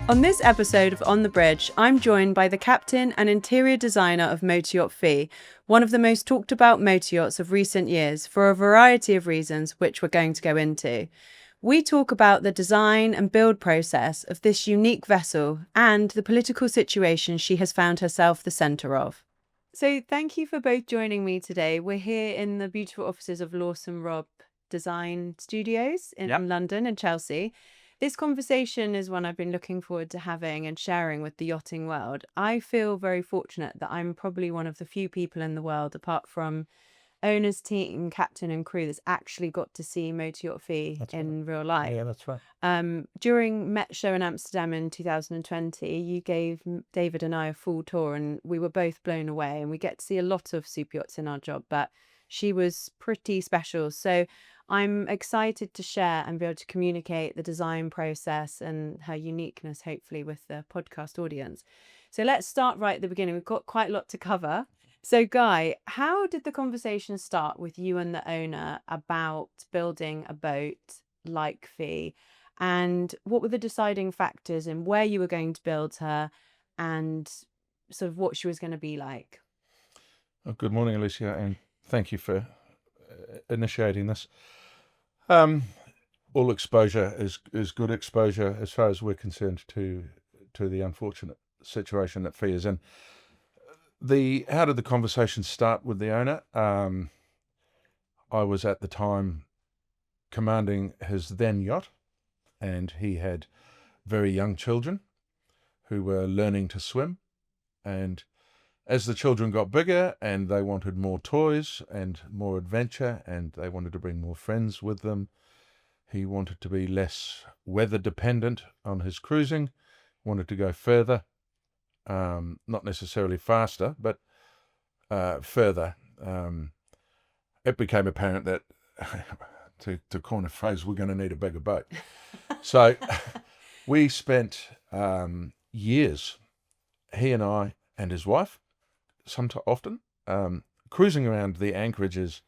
On this episode of On the Bridge, I'm joined by the captain and interior designer of Superyacht Phi, one of the most talked about motor yachts of recent years for a variety of reasons which we're going to go into. We talk about the design and build process of this unique vessel and the political situation she has found herself the centre of. So thank you for both joining me today. We're here in the beautiful offices of Lawson Robb Design Studios in London and Chelsea. This conversation is one I've been looking forward to having and sharing with the yachting world. I feel very fortunate that I'm probably one of the few people in the world, apart from owners, team, captain and crew, that's actually got to see Superyacht Phi in real life. Yeah, that's right. During Met Show in Amsterdam in 2020, you gave David and I a full tour and we were both blown away, and we get to see a lot of super yachts in our job, but she was pretty special. So I'm excited to share and be able to communicate the design process and her uniqueness, hopefully, with the podcast audience. So let's start right at the beginning. We've got quite a lot to cover. So, Guy, how did the conversation start with you and the owner about building a boat like Phi? And what were the deciding factors in where you were going to build her and sort of what she was going to be like? Good morning, Alicia, and thank you for initiating this. All exposure is good exposure as far as we're concerned to the unfortunate situation that Phi is in. How did the conversation start with the owner? I was at the time commanding his then yacht, and he had very young children who were learning to swim. And as the children got bigger and they wanted more toys and more adventure and they wanted to bring more friends with them, he wanted to be less weather dependent on his cruising, wanted to go further, not necessarily faster, but further. It became apparent that, to coin a phrase, we're going to need a bigger boat. So we spent years, he and I and his wife, often, cruising around the anchorages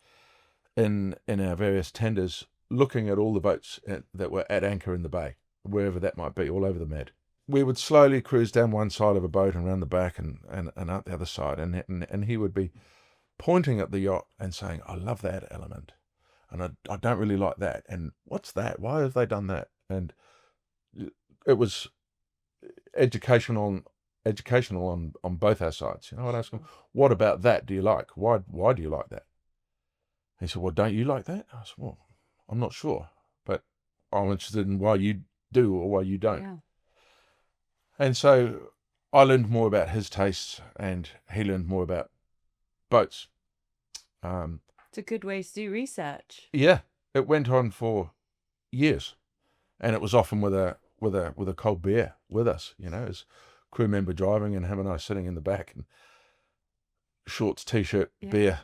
in our various tenders, looking at all the boats that were at anchor in the bay, wherever that might be, all over the Med. We would slowly cruise down one side of a boat and round the back and out the other side, and he would be pointing at the yacht and saying, "I love that element, and I don't really like that, and what's that? Why have they done that?" And it was educational on both our sides. I'd ask him, "What about that do you like? Why do you like that?" He said, "Well, don't you like that?" I said, "Well, I'm not sure, but I'm interested in why you do or why you don't." Yeah. And so I learned more about his tastes and he learned more about boats. It's a good way to do research. Yeah, it went on for years, and it was often with a cold beer with us, as crew member driving and him and I sitting in the back and shorts, t-shirt, beer,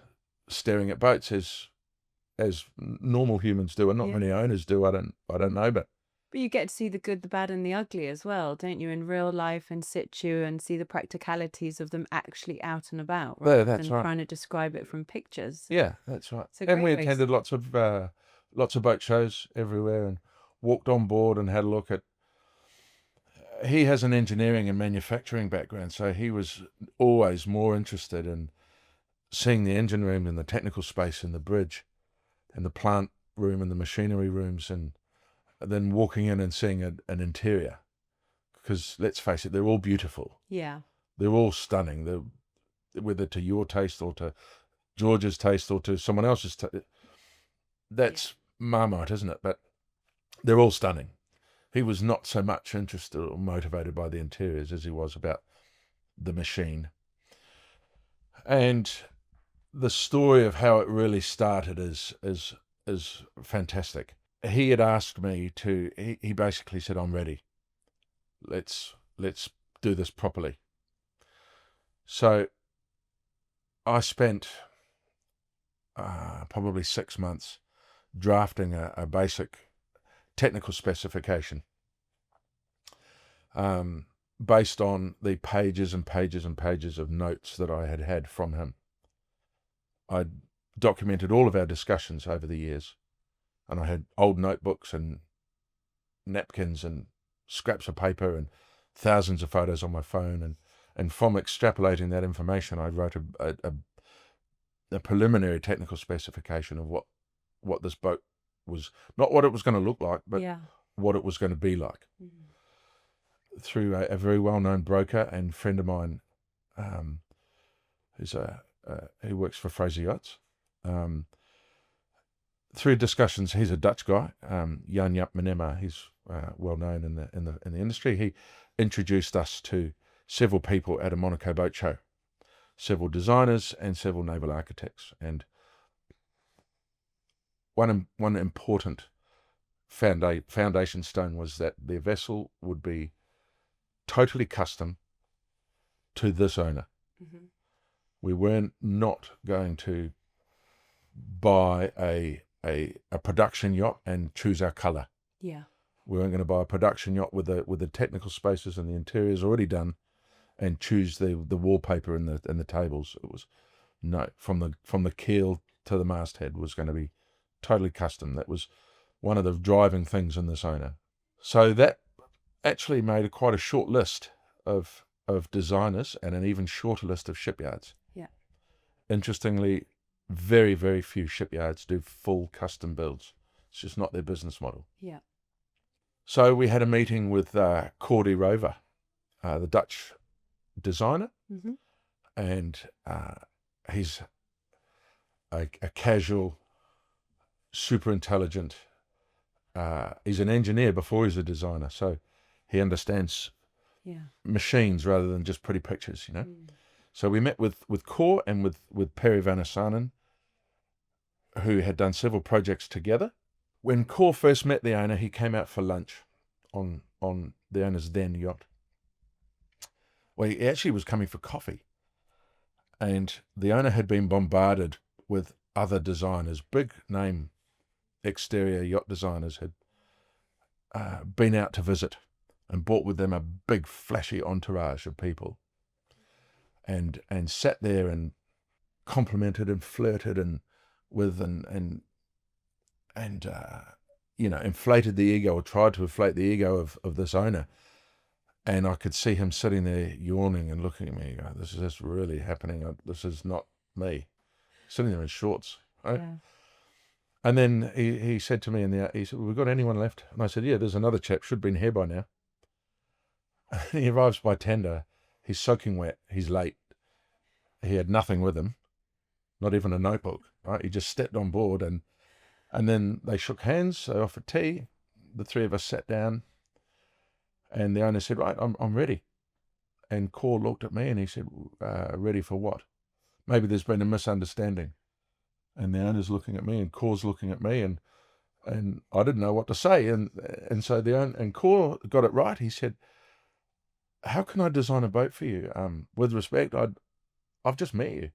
staring at boats as normal humans do, and not many owners do. I don't know, but you get to see the good, the bad and the ugly as well, don't you, in real life, in situ, and see the practicalities of them actually out and about, rather that's than right. trying to describe it from pictures. Yeah, that's right. And we attended lots of boat shows everywhere and walked on board and had a look at. He has an engineering and manufacturing background, so he was always more interested in seeing the engine room and the technical space and the bridge and the plant room and the machinery rooms, and then walking in and seeing an interior. Because let's face it, they're all beautiful. Yeah. They're all stunning. Whether to your taste or to George's taste or to someone else's taste. That's Marmite, isn't it? But they're all stunning. He was not so much interested or motivated by the interiors as he was about the machine. And the story of how it really started is fantastic. He had asked me to. He basically said, "I'm ready. Let's do this properly." So I spent probably 6 months drafting a basic technical specification based on the pages and pages and pages of notes that I had from him. I documented all of our discussions over the years, and I had old notebooks and napkins and scraps of paper and thousands of photos on my phone, and from extrapolating that information, I wrote a preliminary technical specification of what this boat was, not what it was going to look like, but what it was going to be like, through a very well-known broker and friend of mine, he works for Fraser Yachts. Through discussions, he's a Dutch guy, Jan Jaap Minema. He's well known in the industry. He introduced us to several people at a Monaco boat show, several designers and several naval architects, and one important foundation stone was that their vessel would be totally custom to this owner. We weren't not going to buy a production yacht and choose our colour. Yeah. We weren't going to buy a production yacht with the technical spaces and the interiors already done, and choose the wallpaper and the tables. It was no, from the keel to the masthead was going to be totally custom. That was one of the driving things in this owner. So that actually made quite a short list of designers and an even shorter list of shipyards. Yeah. Interestingly, very, very few shipyards do full custom builds. It's just not their business model. Yeah. So we had a meeting with Cordy Rover, the Dutch designer, and he's a casual, super intelligent. He's an engineer before he's a designer, so he understands machines rather than just pretty pictures, So we met with Cor and with Perry Vanasanen, who had done several projects together. When Cor first met the owner, he came out for lunch on the owner's then yacht. Well, he actually was coming for coffee, and the owner had been bombarded with other designers, big name exterior yacht designers had been out to visit and brought with them a big flashy entourage of people, and sat there and complimented and flirted and inflated the ego, or tried to inflate the ego of this owner. And I could see him sitting there yawning and looking at me, going, this is really happening. This is not me. Sitting there in shorts. Right? Yeah. And then he said to me he said, "We've got anyone left?" And I said, "Yeah, there's another chap, should have been here by now." And he arrives by tender. He's soaking wet. He's late. He had nothing with him, not even a notebook. Right? He just stepped on board, and then they shook hands. They offered tea. The three of us sat down, and the owner said, "Right, I'm ready." And Cor looked at me and he said, "Ready for what? Maybe there's been a misunderstanding." And the owner's looking at me, and Cor's looking at me, and I didn't know what to say. And so and Cor got it right. He said, "How can I design a boat for you? With respect, I've just met you.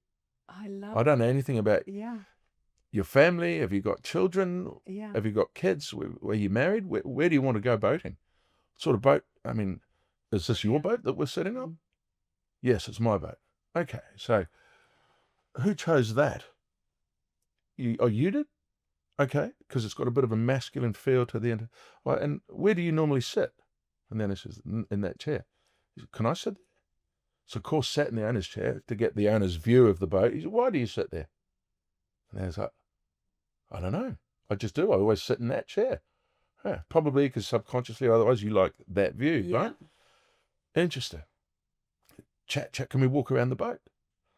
I don't know anything about your family. Have you got children? Have you got kids? Were you married? Where do you want to go boating? What sort of boat? I mean, is this your boat that we're sitting on?" "Yes, it's my boat." "Okay, so who chose that?" You did?" "Okay, because it's got a bit of a masculine feel to the end. Well, and where do you normally sit?" And then he says, "In that chair." He said, "Can I sit there?" So of course sat in the owner's chair to get the owner's view of the boat. He said, "Why do you sit there?" And I was like, "I don't know. I just do. I always sit in that chair." "Yeah, probably because subconsciously, otherwise you like that view, right?" "Interesting. Chat. Can we walk around the boat?"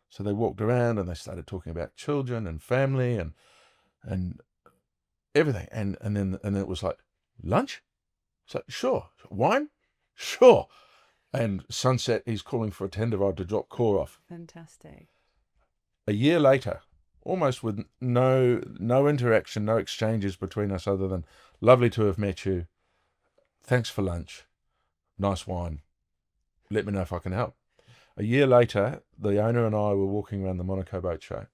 So they walked around and they started talking about children and family and everything. And then it was like, "Lunch?" So sure. "Wine?" "Sure." And sunset, he's calling for a tender rod to drop Cor off. Fantastic. A year later, almost with no interaction, no exchanges between us other than, "Lovely to have met you. Thanks for lunch. Nice wine. Let me know if I can help." A year later, the owner and I were walking around the Monaco boat show,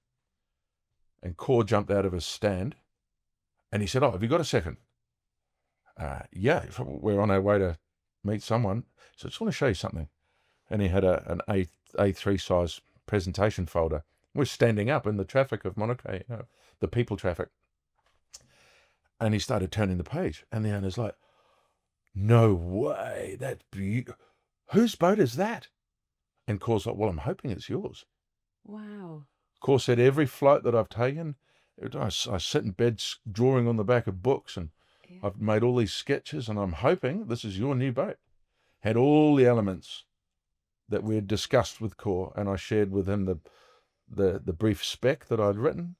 and Cor jumped out of his stand and he said, "Oh, have you got a second?" "Yeah, we're on our way to meet someone. So I just want to show you something." And he had an A3 size presentation folder. We're standing up in the traffic of Monaco, the people traffic. And he started turning the page, and the owner's like, "No way, that's beautiful. whose boat is that? And Cor's like, well, I'm hoping it's yours. Wow. Cor said, every flight that I've taken, I sit in bed drawing on the back of books, and Yeah. I've made all these sketches, and I'm hoping this is your new boat. Had all the elements that we had discussed with Cor, and I shared with him the brief spec that I'd written,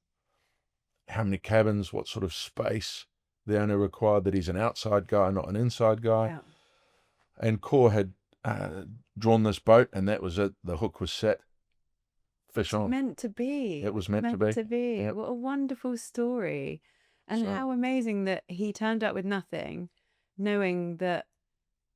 how many cabins, what sort of space the owner required, that he's an outside guy, not an inside guy. Yeah. And Cor had drawn this boat, and that was it. The hook was set. Fish on. Meant to be. It was meant to be. Yep. What a wonderful story. And how amazing that he turned up with nothing, knowing that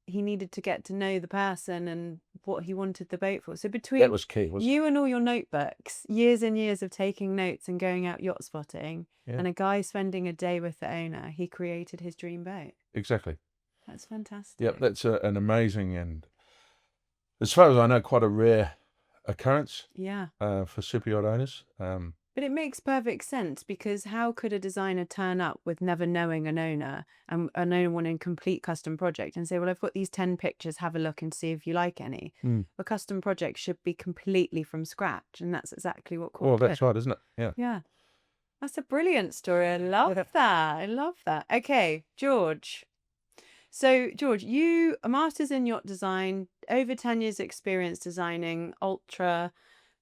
he needed to get to know the person and what he wanted the boat for. So between that was key, wasn't you and all your notebooks, years and years of taking notes and going out yacht spotting, and a guy spending a day with the owner, he created his dream boat. Exactly. That's fantastic. Yep, that's an amazing, and as far as I know, quite a rare occurrence. Yeah. For superyacht owners. But it makes perfect sense, because how could a designer turn up with never knowing an owner and an owner wanting a complete custom project and say, well, I've got these 10 pictures, have a look and see if you like any. A custom project should be completely from scratch. And that's exactly what Cor Well, that's right, isn't it? Yeah. Yeah. That's a brilliant story. I love that. I love that. Okay, George. So, George, you a master's in yacht design, over 10 years experience designing ultra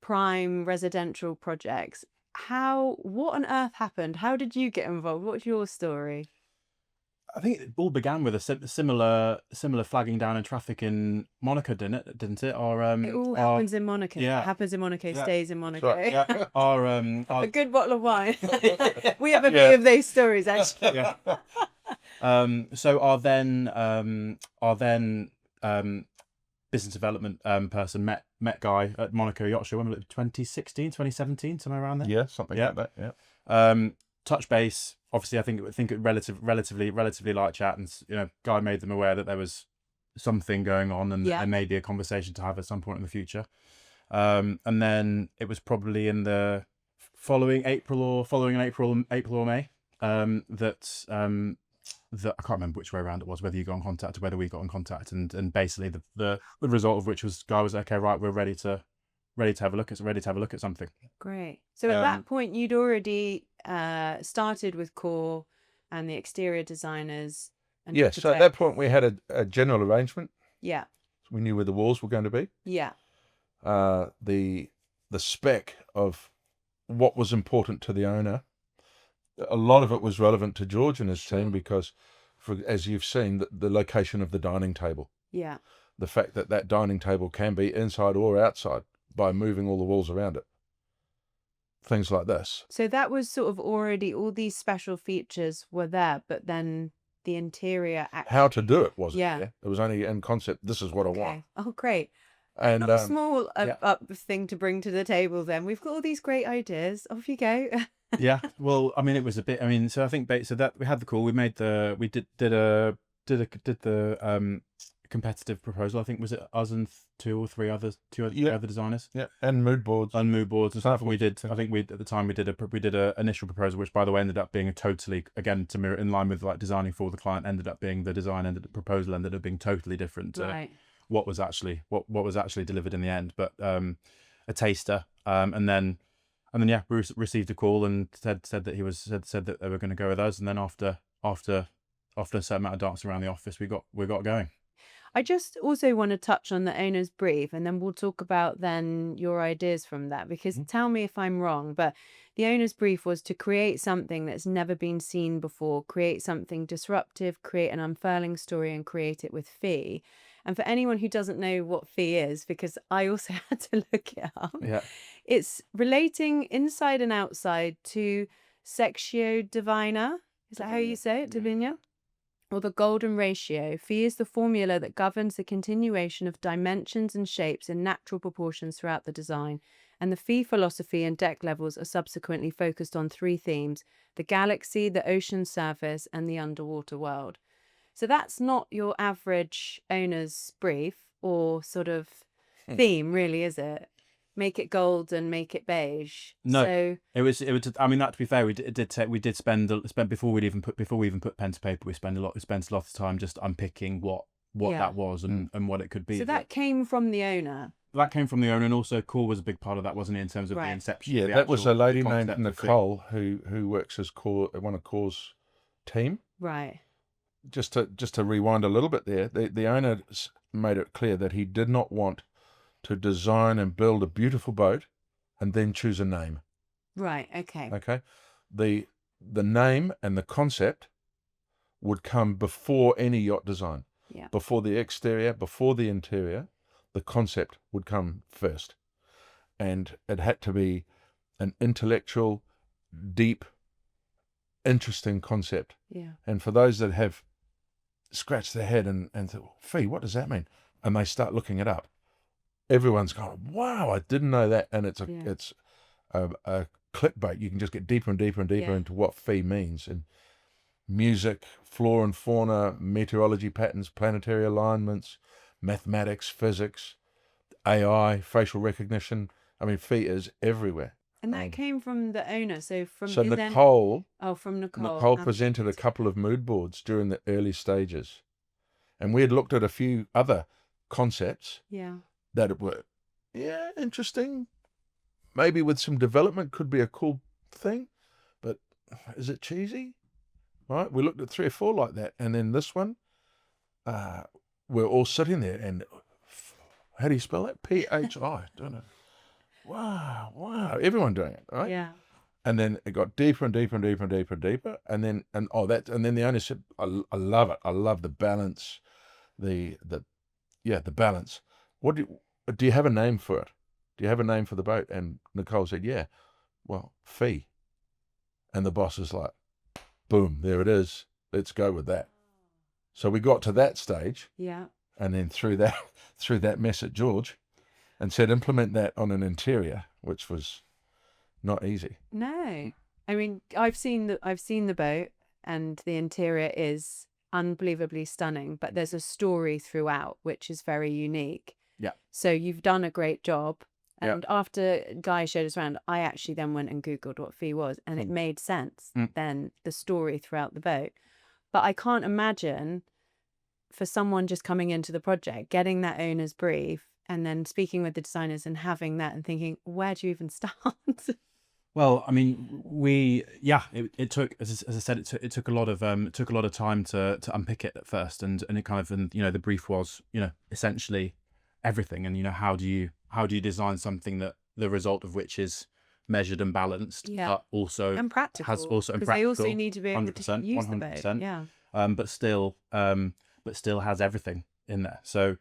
prime residential projects. What on earth happened? How did you get involved? What's your story? I think it all began with a similar flagging down in traffic in Monaco, didn't it? Or It all happens in Monaco. yeah. It happens in Monaco, stays in Monaco. Right, yeah. A good bottle of wine. We have a few of those stories, actually. Yeah. So our then business development person met Guy at Monaco Yacht Show. When was it? 2016, 2017, somewhere around there. Yeah, something like that. Yeah. Touch base. Obviously, I think it relatively light chat, and Guy made them aware that there was something going on, and maybe a conversation to have at some point in the future. And then it was probably in the following April or May that I can't remember which way around it was, whether you got in contact or whether we got in contact, and basically the result of which was Guy was okay, right, we're ready to have a look at something. Great. So at that point you'd already started with Cor and the exterior designers. And yes, so at that point we had a general arrangement. Yeah. We knew where the walls were going to be. Yeah. The spec of what was important to the owner. A lot of it was relevant to George and his team because, as you've seen, the location of the dining table. Yeah. The fact that dining table can be inside or outside by moving all the walls around it. Things like this. So that was sort of already, all these special features were there, but then the interior actually... How to do it wasn't there. It was only in concept, this is what I want. Oh, great. And not a small up thing to bring to the table then. We've got all these great ideas. Off you go. Yeah. Well, I mean, it was a bit, so I think, so that we had the call, we did the competitive proposal. I think, was it us and two or other designers? Yeah. And mood boards. And stuff. And we did, I think at the time we did a initial proposal, which by the way ended up being a totally, again, to mirror in line with like designing for the client, ended up being the proposal ended up being totally different. Right. What was actually delivered in the end, but a taster, and then we received a call and said that they were going to go with us, and then after a certain amount of dancing around the office, we got going. I just also want to touch on the owner's brief, and then we'll talk about then your ideas from that, because tell me if I'm wrong, but the owner's brief was to create something that's never been seen before, create something disruptive, create an unfurling story, and create it with Phi. And for anyone who doesn't know what Phi is, because I also had to look it up, it's relating inside and outside to Sextio Divina. Is that how you say it, Divina? Or the golden ratio. Phi is the formula that governs the continuation of dimensions and shapes in natural proportions throughout the design. And the Phi philosophy and deck levels are subsequently focused on 3 themes: the galaxy, the ocean surface, and the underwater world. So that's not your average owner's brief or sort of theme, really, is it? Make it gold and make it beige. No, so, it was. I mean, that, to be fair, we did spend before we even put pen to paper. We spent a lot of time just unpicking what what that was and what it could be. So that came from the owner. That came from the owner, and also Core was a big part of that, wasn't it, in terms of the inception? Yeah, that was a lady named Nicole who works as one of Core's team. Right. Just to rewind a little bit there, the owner made it clear that he did not want to design and build a beautiful boat and then choose a name. Right. Okay. Okay. The name and the concept would come before any yacht design. Yeah. Before the exterior, before the interior, the concept would come first. And it had to be an intellectual, deep, interesting concept. Yeah. And for those that have scratched their head and thought, Phi, what does that mean? And they start looking it up. Everyone's going, wow, I didn't know that. And it's a clickbait. You can just get deeper and deeper and deeper into what Phi means. And music, flora and fauna, meteorology patterns, planetary alignments, mathematics, physics, AI, facial recognition. I mean, Phi is everywhere. And that came from the owner. So Nicole. From Nicole. Nicole presented a couple of mood boards during the early stages, and we had looked at a few other concepts. Yeah. That were, interesting. Maybe with some development could be a cool thing, but is it cheesy? Right? We looked at 3 or 4 like that, and then this one, we're all sitting there, and how do you spell that? PHI. Don't know. Wow. Everyone doing it, right? Yeah. And then it got deeper and deeper and deeper and deeper and deeper, and then the owner said, I love it. I love the balance, the balance. What do you have a name for it? Do you have a name for the boat? And Nicole said, yeah. Well, Phi. And the boss is like, boom, there it is. Let's go with that. So we got to that stage. Yeah. And then threw that mess at George and said, implement that on an interior, which was not easy. No. I mean, I've seen the boat, and the interior is unbelievably stunning, but there's a story throughout, which is very unique. Yeah. So you've done a great job. And after Guy showed us around, I actually then went and Googled what Phi was, and it made sense then, the story throughout the boat. But I can't imagine for someone just coming into the project, getting that owner's brief, and then speaking with the designers and having that and thinking, where do you even start? Well, I mean, it took, as I said, it took a lot of time to unpick it at first, and it kind of, the brief was, essentially everything, and how do you design something that the result of which is measured and balanced, but also and practical, because they also need to be able to use 100%, the boat, but still has everything in there. So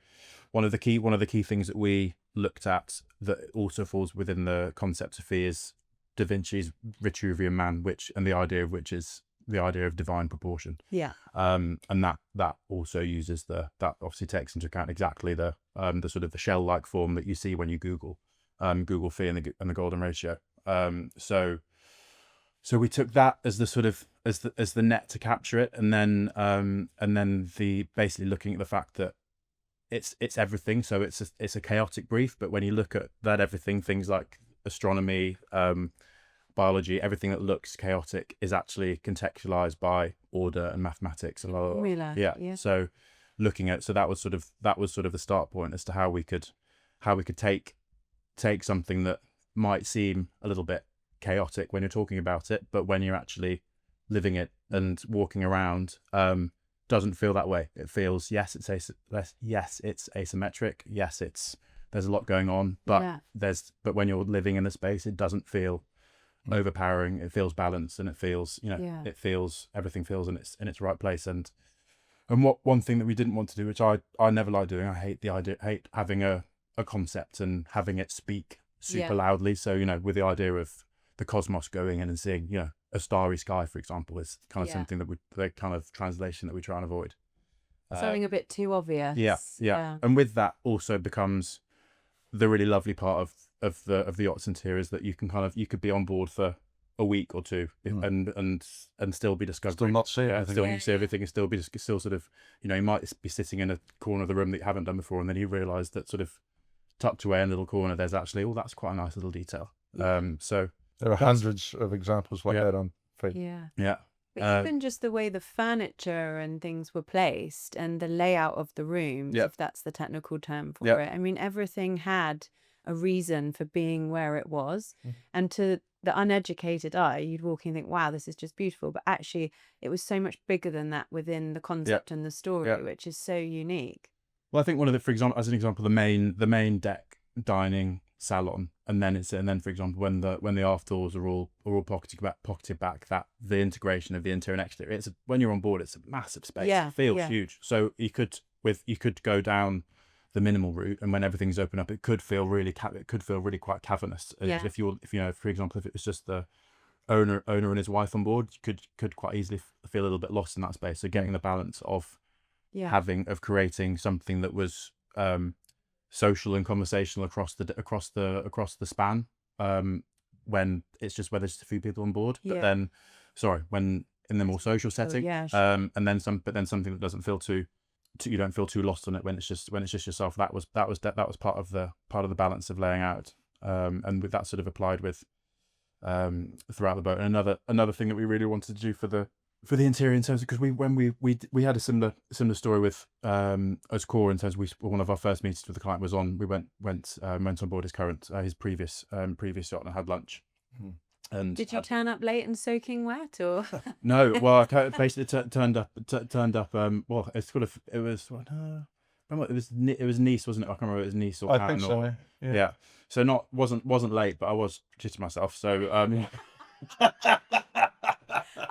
one of the key things that we looked at that also falls within the concept of Phi is Da Vinci's Vitruvian Man, and the idea of which is the idea of divine proportion. Yeah. And that also uses that obviously takes into account exactly the sort of the shell-like form that you see when you Google Phi and the golden ratio. So we took that as the sort of as the net to capture it, and then the basically looking at the fact that it's everything. So it's a chaotic brief, but when you look at that everything, things like astronomy, biology, everything that looks chaotic is actually contextualized by order and mathematics. Really? Yeah. So looking at, that was sort of the start point as to how we could take something that might seem a little bit chaotic when you're talking about it, but when you're actually living it and walking around, doesn't feel that way. It feels, yes, it's asymmetric. Yes, there's a lot going on, but but when you're living in the space, it doesn't feel overpowering. It feels balanced, and it feels, everything feels in its right place. And one thing that we didn't want to do, which I never like doing, I hate having a concept and having it speak super loudly. So, with the idea of the cosmos going in and seeing, a starry sky, for example, is kind of something that the kind of translation that we try and avoid. Something a bit too obvious. Yeah. And with that also becomes the really lovely part of the yacht's interior is that you could be on board for a week or two and still be discovering, still not see everything, still see everything, and still sort of, you might be sitting in a corner of the room that you haven't done before, and then you realise that sort of tucked away in a little corner, there's actually, that's quite a nice little detail. So there are hundreds of examples like that on Phi. Yeah. Yeah. But even just the way the furniture and things were placed and the layout of the rooms, if that's the technical term for it. I mean, everything had a reason for being where it was. And to the uneducated eye, you'd walk in and think, wow, this is just beautiful. But actually, it was so much bigger than that within the concept and the story, which is so unique. Well, I think one of the, for example, as an example, the main deck dining salon, and then for example, when the aft doors are all pocketed back, that the integration of the interior and exterior, when you're on board, it's a massive space. It feels huge. So you could go down the minimal route, and when everything's open up, it could feel really quite cavernous. If you know, for example, if it was just the owner and his wife on board, you could quite easily feel a little bit lost in that space. So getting the balance of creating something that was social and conversational across the span, when it's just whether it's a few people on board, but then when in the more social setting, and then something that doesn't feel too you don't feel too lost on it when it's just yourself. That was part of the balance of laying out, and with that sort of applied with throughout the boat. And another thing that we really wanted to do for the interior, in terms of, because we had a similar story with as core, in terms of one of our first meetings with the client was on, we went on board his previous yacht and had lunch. And did you turn up late and soaking wet, or no? Well, I basically turned up. Well, it was Nice, wasn't it? I can't remember if it was Nice or I Cannes, think so. Yeah. So wasn't late, but I was shitting myself. So I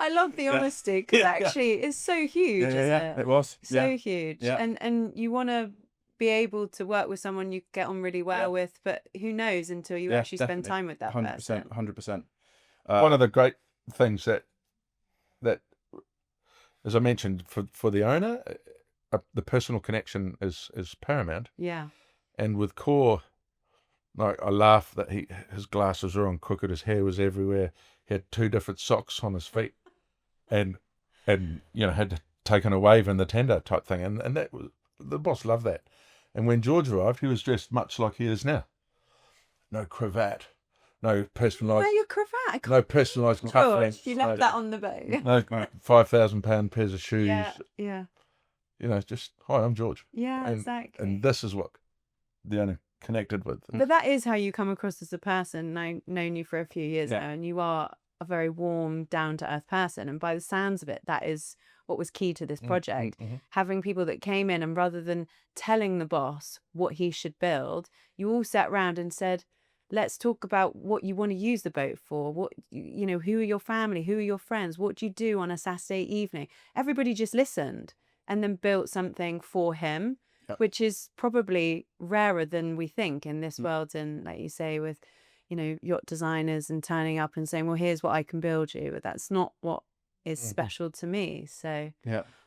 love the honesty, because actually it's so huge, isn't it? It was so huge, and you want to be able to work with someone you get on really well with, but who knows until you actually spend time with that 100%, person. 100%. One of the great things that, as I mentioned, for the owner, the personal connection is paramount. Yeah. And with Core, like, I laugh that his glasses were on crooked, his hair was everywhere, he had 2 different socks on his feet, and you know, had to take on a wave in the tender type thing, and that was, the boss loved that. And when George arrived, he was dressed much like he is now. No cravat, no personalised. Wear your cravat. No personalised cufflinks. You left that on the boat. No £5,000 pairs of shoes. Yeah. You know, just, hi, I'm George. Yeah, exactly. And this is what the owner connected with. But that is how you come across as a person. I've known you for a few years now, and you are a very warm, down-to-earth person. And by the sounds of it, that is what was key to this project. Having people that came in, and rather than telling the boss what he should build, you all sat around and said, let's talk about what you want to use the boat for. What, you know, who are your family? Who are your friends? What do you do on a Saturday evening? Everybody just listened and then built something for him, which is probably rarer than we think in this world. And like you say, with, you know, yacht designers and turning up and saying, well, here's what I can build you. But that's not what is special to me. So,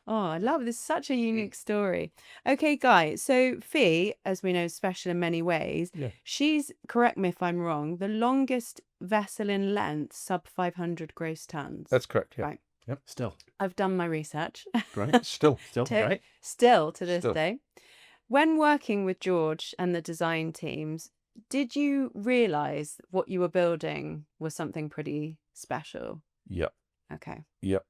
I love this. Such a unique story. Okay, guys. So Phi, as we know, is special in many ways. She's, correct me if I'm wrong, the longest vessel in length, sub 500 gross tons. That's correct. Yeah. Right. Yep. Still. I've done my research. Great. Still. Great. Still to this day. When working with George and the design teams, did you realise what you were building was something pretty special? Yep. Okay. Yep.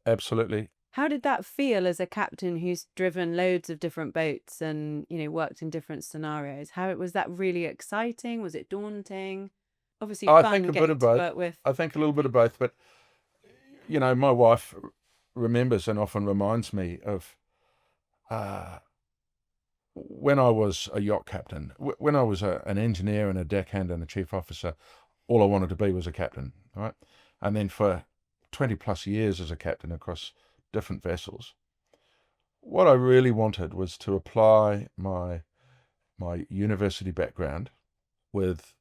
Absolutely. How did that feel as a captain who's driven loads of different boats and, you know, worked in different scenarios? How was that really exciting? Was it daunting? Obviously, I fun think a bit of both. I think a little bit of both, but you know, my wife remembers and often reminds me of when I was a yacht captain. When I was an engineer and a deckhand and a chief officer, all I wanted to be was a captain, right? And then for 20 plus years as a captain across different vessels, what I really wanted was to apply my university background with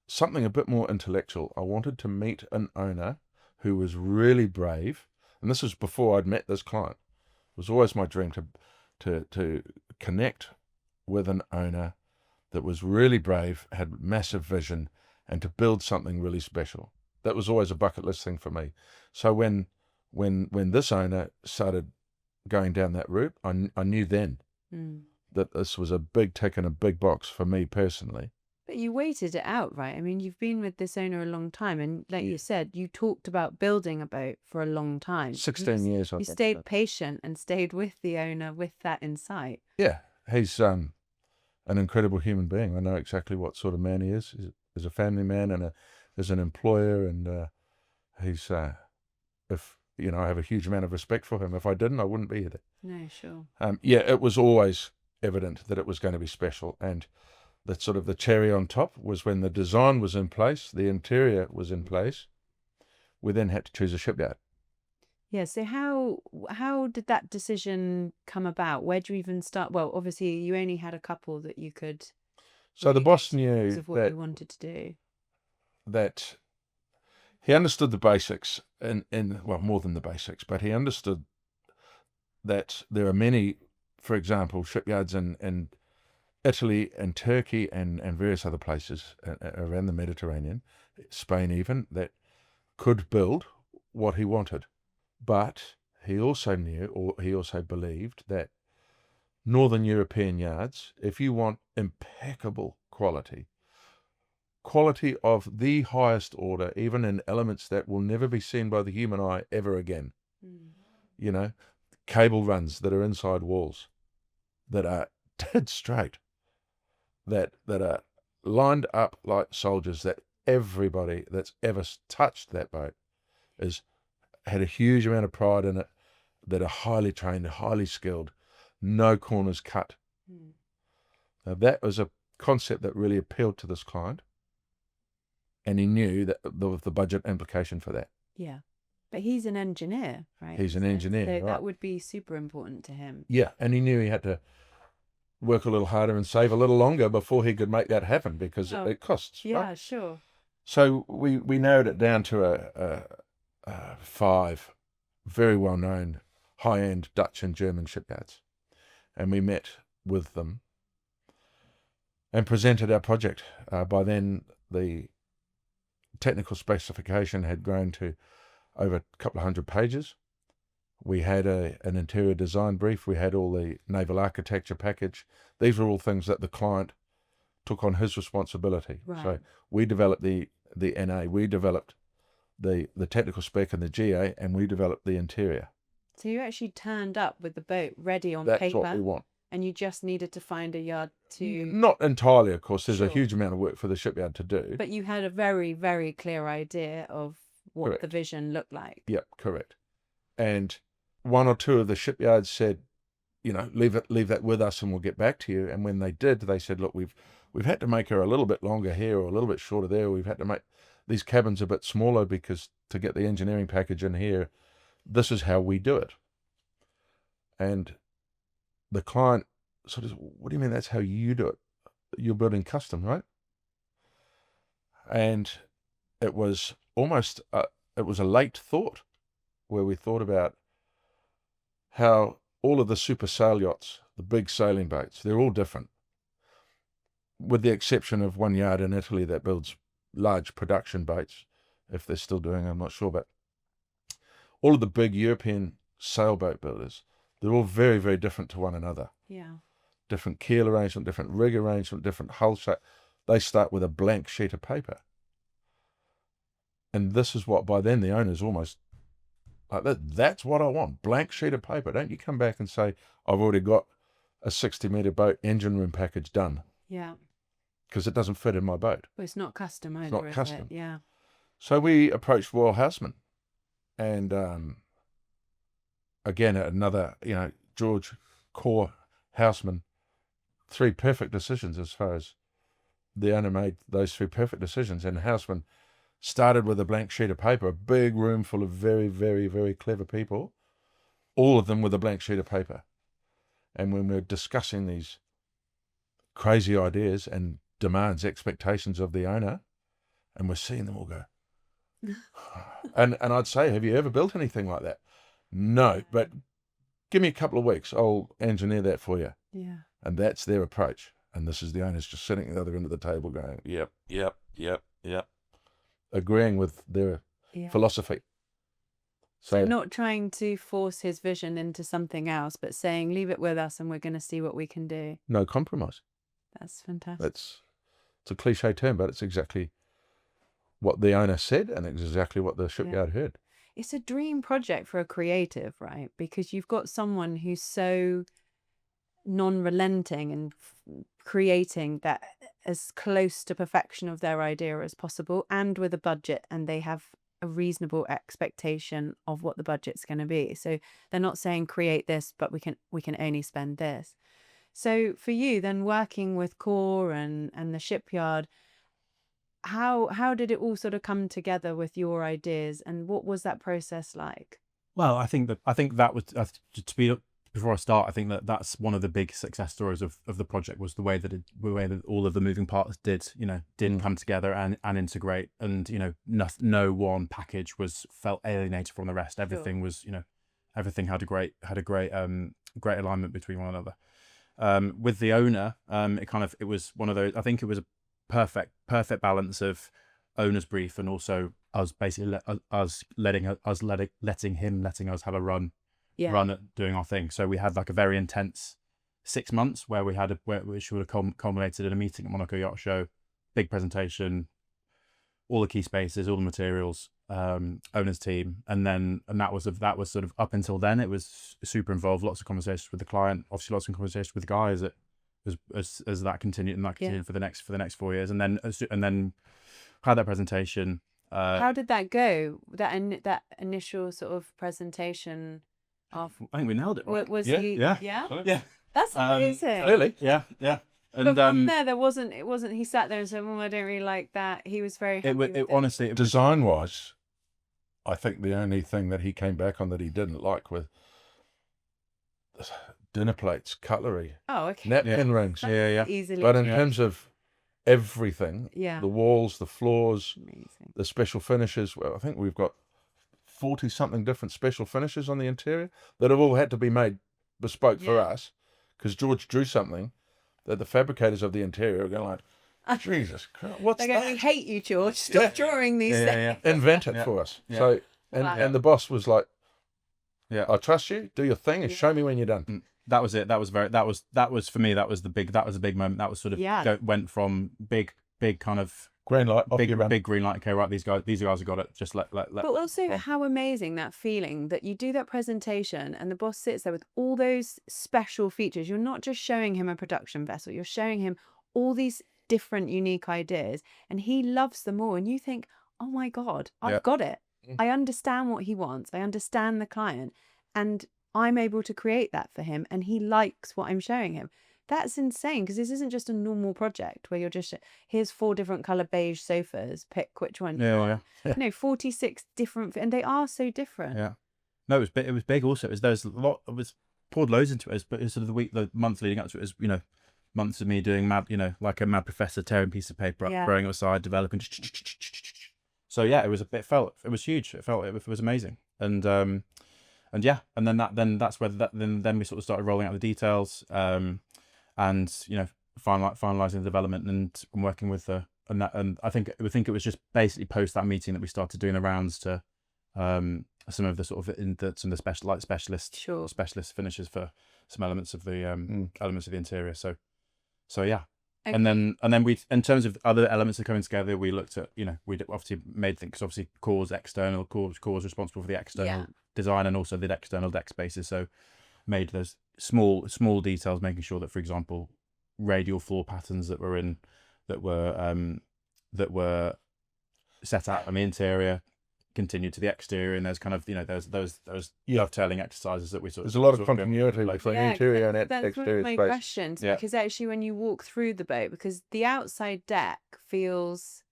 something a bit more intellectual. I wanted to meet an owner who was really brave, and this was before I'd met this client. It was always my dream to connect with an owner that was really brave, had massive vision, and to build something really special. That was always a bucket list thing for me. So when this owner started going down that route, I knew then that this was a big tick and a big box for me personally. But you waited it out, right? I mean, you've been with this owner a long time, and like you said, you talked about building a boat for a long time. 16 years. You stayed patient and stayed with the owner with that insight. Yeah, he's an incredible human being. I know exactly what sort of man he is. He's a family man and as an employer, and he's if you know, I have a huge amount of respect for him. If I didn't, I wouldn't be here. No, sure. Yeah, it was always evident that it was going to be special, and that sort of the cherry on top was when the design was in place, the interior was in place. We then had to choose a shipyard. Yeah. So how did that decision come about? Where do you even start? Well, obviously you only had a couple that you could. So the boss knew because of what that you wanted to do. that he understood the basics, in well, more than the basics, but he understood that there are many, for example, shipyards in Italy and Turkey and various other places around the Mediterranean, Spain even, that could build what he wanted. But he also knew, or he also believed, that Northern European yards, if you want impeccable quality of the highest order, even in elements that will never be seen by the human eye ever again, you know, cable runs that are inside walls, that are dead straight, that are lined up like soldiers, that everybody that's ever touched that boat had a huge amount of pride in it, that are highly trained, highly skilled, no corners cut. Now that was a concept that really appealed to this client, and he knew that the budget implication for that. Yeah. But he's an engineer, right? He's an engineer, so right. That would be super important to him. Yeah, and he knew he had to work a little harder and save a little longer before he could make that happen, because it costs. Yeah, right? Sure. So we narrowed it down to a 5 very well-known high-end Dutch and German shipyards, and we met with them and presented our project. By then, the technical specification had grown to over a couple of 100 pages. We had an interior design brief. We had all the naval architecture package. These were all things that the client took on his responsibility. Right. So we developed the NA, we developed the technical spec and the GA, and we developed the interior. So you actually turned up with the boat ready on paper. That's what we want. And you just needed to find a yard to... Not entirely, of course. There's a huge amount of work for the shipyard to do. But you had a very, very clear idea of what Correct. the vision looked like. Yep, correct. And one or two of the shipyards said, you know, leave that with us and we'll get back to you. And when they did, they said, look, we've had to make her a little bit longer here or a little bit shorter there. We've had to make these cabins a bit smaller because to get the engineering package in here, this is how we do it. And the client sort of, what do you mean that's how you do it? You're building custom, right? And it was almost, it was a late thought where we thought about how all of the super sail yachts, the big sailing boats, they're all different. With the exception of one yard in Italy that builds large production boats, if they're still doing, I'm not sure, but all of the big European sailboat builders, they're all very, very different to one another. Yeah. Different keel arrangement, different rig arrangement, different hull shape. They start with a blank sheet of paper. And this is what, by then, the owner's almost like, that's what I want, blank sheet of paper. Don't you come back and say, I've already got a 60-metre boat engine room package done. Yeah. Because it doesn't fit in my boat. But it's not custom either, It's not is custom. it? Yeah. So we approached Royal Huisman, and again, another, George Core Houseman, 3 perfect decisions as far as the owner made those 3 perfect decisions. And Houseman started with a blank sheet of paper, a big room full of very, very, very clever people, all of them with a blank sheet of paper. And when we're discussing these crazy ideas and demands, expectations of the owner, and we're seeing them all go, and I'd say, have you ever built anything like that? No, but give me a couple of weeks, I'll engineer that for you. Yeah. And that's their approach. And this is the owners just sitting at the other end of the table going, yep, agreeing with their philosophy. So not trying to force his vision into something else, but saying, leave it with us and we're going to see what we can do. No compromise. That's fantastic. it's a cliche term, but it's exactly what the owner said and exactly what the shipyard heard. It's a dream project for a creative, right? Because you've got someone who's so non-relenting and creating that as close to perfection of their idea as possible, and with a budget, and they have a reasonable expectation of what the budget's going to be. So they're not saying create this, but we can only spend this. So for you then, working with Core and the shipyard, how did it all sort of come together with your ideas, and what was that process like? Well, I think that was to speed up before I start. I think that's one of the big success stories of the project, was the way that all of the moving parts did come together and integrate, and no one package felt alienated from the rest. Everything was everything had a great great alignment between one another. With the owner, it was one of those. I think it was a perfect balance of owner's brief and also us basically letting us have a run at doing our thing. So we had like a very intense 6 months where which would have culminated in a meeting at Monaco Yacht Show, big presentation, all the key spaces, all the materials, owner's team, and that was sort of up until then. It was super involved, lots of conversations with the client, obviously lots of conversations with the guys as that continued for the next 4 years, and then had that presentation. How did that go? That initial sort of presentation. I think we nailed it. Right? Yeah. That's amazing. Clearly, yeah. And but from there, it wasn't. He sat there and said, "Oh, I don't really like that." He was very happy with it. Honestly, design-wise, I think the only thing that he came back on that he didn't like was dinner plates, cutlery, napkin rings. Easily. But in terms of everything, the walls, the floors, amazing. The special finishes, well, I think we've got 40-something different special finishes on the interior that have all had to be made bespoke for us, because George drew something that the fabricators of the interior are going like, Jesus Christ, what's that? They're going, we hate you, George. Stop drawing these things. Invent it for us. Yeah. So, and the boss was like, I trust you, do your thing and show me when you're done. That was it. That was for me, that was a big moment. That was sort of went from big kind of green light, big green light. Okay, right, these guys have got it. Just let. But also, how amazing that feeling that you do that presentation and the boss sits there with all those special features. You're not just showing him a production vessel. You're showing him all these different, unique ideas, and he loves them all. And you think, oh my God, I've got it. I understand what he wants. I understand the client, and I'm able to create that for him, and he likes what I'm showing him. That's insane, because this isn't just a normal project where you're just, here's 4 different colour beige sofas, pick which one. Yeah. 46 different, and they are so different. Yeah. No, it was big also. It was poured loads into it, but it was sort of the months leading up to it was, months of me doing mad, like a mad professor, tearing a piece of paper up, throwing it aside, developing. So yeah, it was huge. It was amazing. And then that's where then we sort of started rolling out the details, and finalizing the development and working with and I think it was just basically post that meeting that we started doing the rounds to some of the sort of some of the specialist finishes for some elements of the elements of the interior. So yeah. Okay. And then we, in terms of other elements that are coming together, we looked at, we obviously made things, because obviously Core's external, Core's responsible for the external design and also the external deck spaces. So made those small details, making sure that, for example, radial floor patterns that were set out on the interior continued to the exterior, and there's kind of those dovetailing exercises that we sort of. There's a lot of continuity between interior and exterior space. That's one of my questions, because actually when you walk through the boat, because the outside deck feels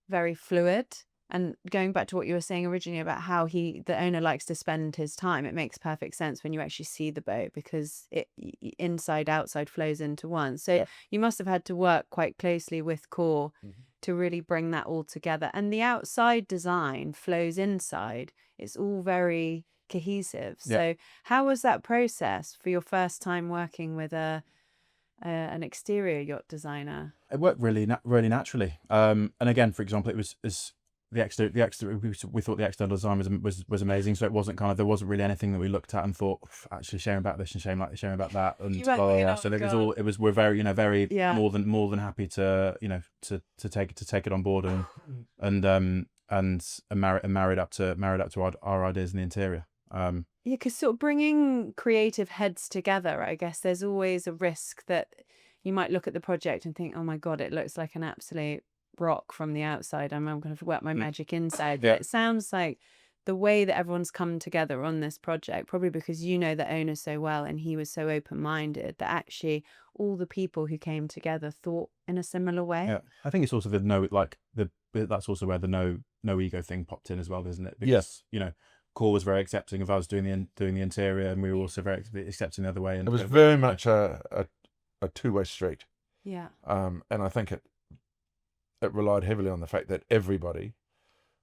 very fluid, and going back to what you were saying originally about how the owner likes to spend his time, it makes perfect sense when you actually see the boat, because it inside outside flows into one. So you must have had to work quite closely with Core to really bring that all together, and the outside design flows inside. It's all very cohesive. So how was that process for your first time working with an exterior yacht designer? It worked really naturally. And again, for example, it was we thought the external design was amazing. So it wasn't kind of, there wasn't really anything that we looked at and thought, actually shame about this and shame about that, and You went, blah, blah, "Oh blah." my So God. we're very Yeah. more than happy to to take it on board and married up to our ideas in the interior. Yeah, because sort of bringing creative heads together, I guess there's always a risk that you might look at the project and think, oh my God, it looks like an absolute rock from the outside. I'm going to work my magic inside. Yeah. But it sounds like the way that everyone's come together on this project, probably because you know the owner so well and he was so open-minded, that actually all the people who came together thought in a similar way. Yeah, I think it's also that's also where the no ego thing popped in as well, isn't it? Because, Yes. Core was very accepting of us doing the interior, and we were also very accepting the other way. And It was very much a two-way street. Yeah. And I think it relied heavily on the fact that everybody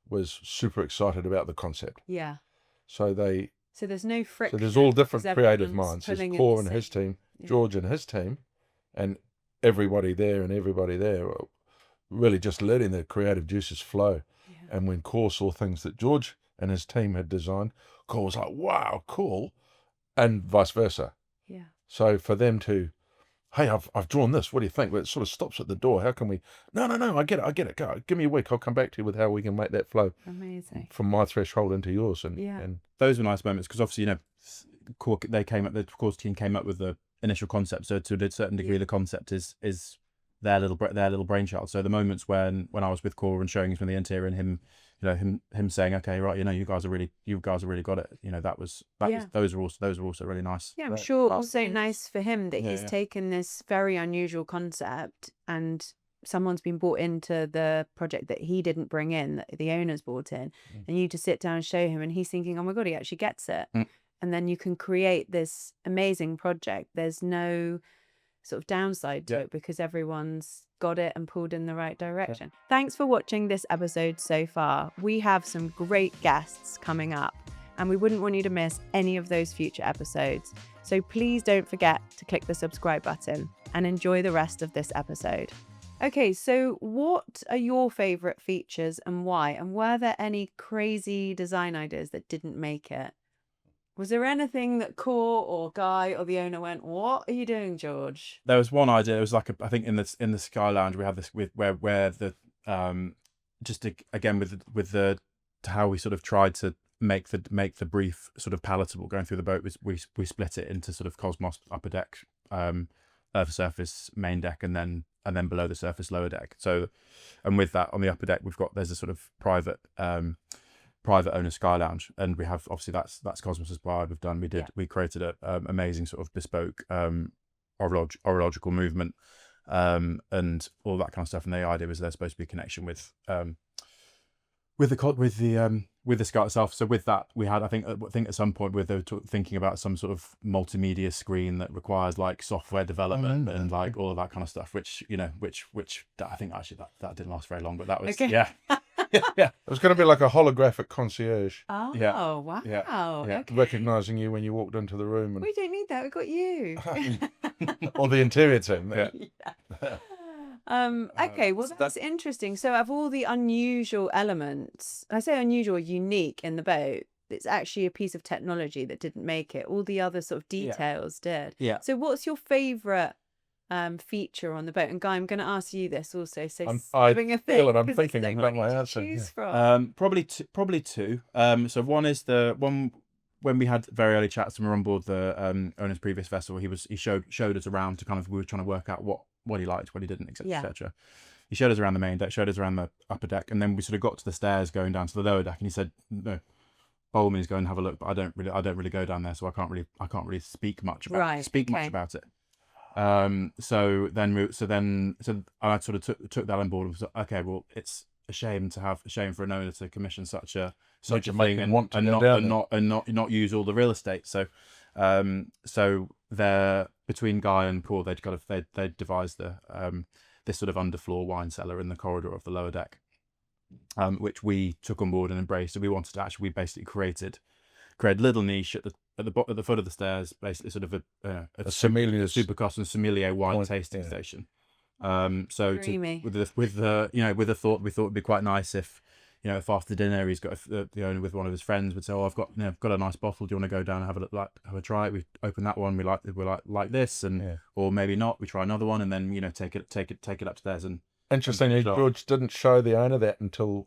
was super excited about the concept. Yeah. So there's no friction. So there's all different 'cause creative everyone's minds. There's pulling in Core the and his same- team, George and his team, and everybody there really just letting the creative juices flow. Yeah. And when Core saw things that George and his team had designed, Core was like, wow, cool, and vice versa. Yeah. So for them to, hey, I've drawn this, what do you think? But it sort of stops at the door. How can we, no, I get it, go, give me a week, I'll come back to you with how we can make that flow Amazing. from my threshold into yours. And, Yeah. and those were nice moments, because obviously, the core team came up with the initial concept. So to a certain degree, the concept is their little brainchild. So the moments when I was with Core and showing him from the interior, and him, him saying, okay, right, you guys have really got it. Those are also really nice. Yeah, I'm sure also nice for him that he's taken this very unusual concept and someone's been brought into the project that he didn't bring in, that the owner's brought in, and you to sit down and show him, and he's thinking, oh my God, he actually gets it. And then you can create this amazing project. There's no sort of downside to it because everyone's got it and pulled in the right direction. Thanks for watching this episode so far. We have some great guests coming up, and we wouldn't want you to miss any of those future episodes. So please don't forget to click the subscribe button and enjoy the rest of this episode. Okay, so what are your favorite features and why? And were there any crazy design ideas that didn't make it? Was there anything that Core or Guy or the owner went, what are you doing, George? There was one idea. It was like I think in the Sky Lounge we had this where the again with the how we sort of tried to make the brief sort of palatable going through the boat, was we split it into sort of Cosmos upper deck, earth surface main deck, and then below the surface lower deck. So, and with that on the upper deck there's a sort of private owner Sky Lounge, and we have obviously that's Cosmos inspired. We created a amazing sort of bespoke horological movement, and all that kind of stuff. And the idea was there's supposed to be a connection with the Sky itself. So with that, we had I think at some point they were thinking about some sort of multimedia screen that requires like software development and like all of that kind of stuff, which I think actually that didn't last very long, but that was Okay. it was going to be like a holographic concierge. Oh, Yeah. wow. Yeah. Okay. Recognizing you when you walked into the room, We don't need that. We've got you. or the interior team. Okay, well, that's interesting. So of all the unusual elements, I say unusual, unique in the boat, it's actually a piece of technology that didn't make it. All the other sort of details did. Yeah. So what's your favourite feature on the boat? And Guy, I'm going to ask you this also. So I'm thinking about my answer. Choose from. Probably two. So one is the one when we had very early chats and we were on board the owner's previous vessel. He showed us around to kind of, we were trying to work out what he liked, what he didn't, etc. etc. He showed us around the main deck, showed us around the upper deck, and then we sort of got to the stairs going down to the lower deck, and he said, "No, by all means go and have a look, but I don't really go down there, so I can't really speak much about much about it." So I sort of took that on board and was like, okay, well, it's a shame for an owner to commission such a thing and not use all the real estate. So there, between Guy and Paul, they'd devised this sort of underfloor wine cellar in the corridor of the lower deck, which we took on board and embraced. So we wanted to actually, we basically created a little niche at the foot of the stairs, basically sort of a super custom sommelier wine tasting station. With the thought, we thought it'd be quite nice if you know, if after dinner he's got the owner with one of his friends would say, "Oh, I've got a nice bottle. Do you want to go down and have a try it? We open that one. We like this, and or maybe not. We try another one, and then take it up to theirs." And interestingly, George didn't show the owner that until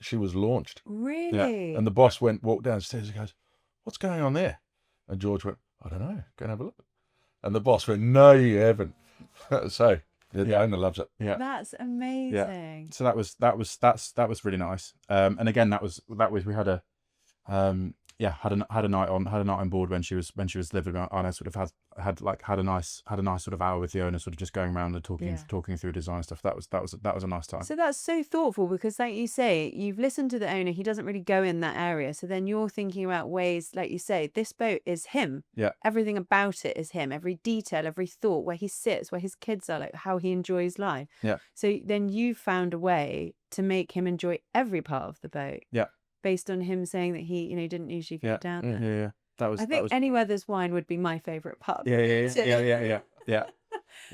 she was launched. Really? And the boss walked downstairs and goes, "What's going on there?" And George went, "I don't know. Go and have a look." And the boss went, "No, you haven't." So the owner loves it. Yeah, that's amazing. Yeah. So that was really nice. And again, that was we had a had a night on board when she was living, and I sort of had a nice sort of hour with the owner, sort of just going around and talking through design stuff. That was a nice time. So that's so thoughtful, because like you say, you've listened to the owner. He doesn't really go in that area, so then you're thinking about ways, like you say, this boat is him. Yeah. Everything about it is him. Every detail, every thought, where he sits, where his kids are, like how he enjoys life. Yeah. So then you found a way to make him enjoy every part of the boat. Yeah. Based on him saying that he, didn't usually go down there. Yeah. I think Anywhere There's Wine would be my favourite pub. Yeah. Exactly.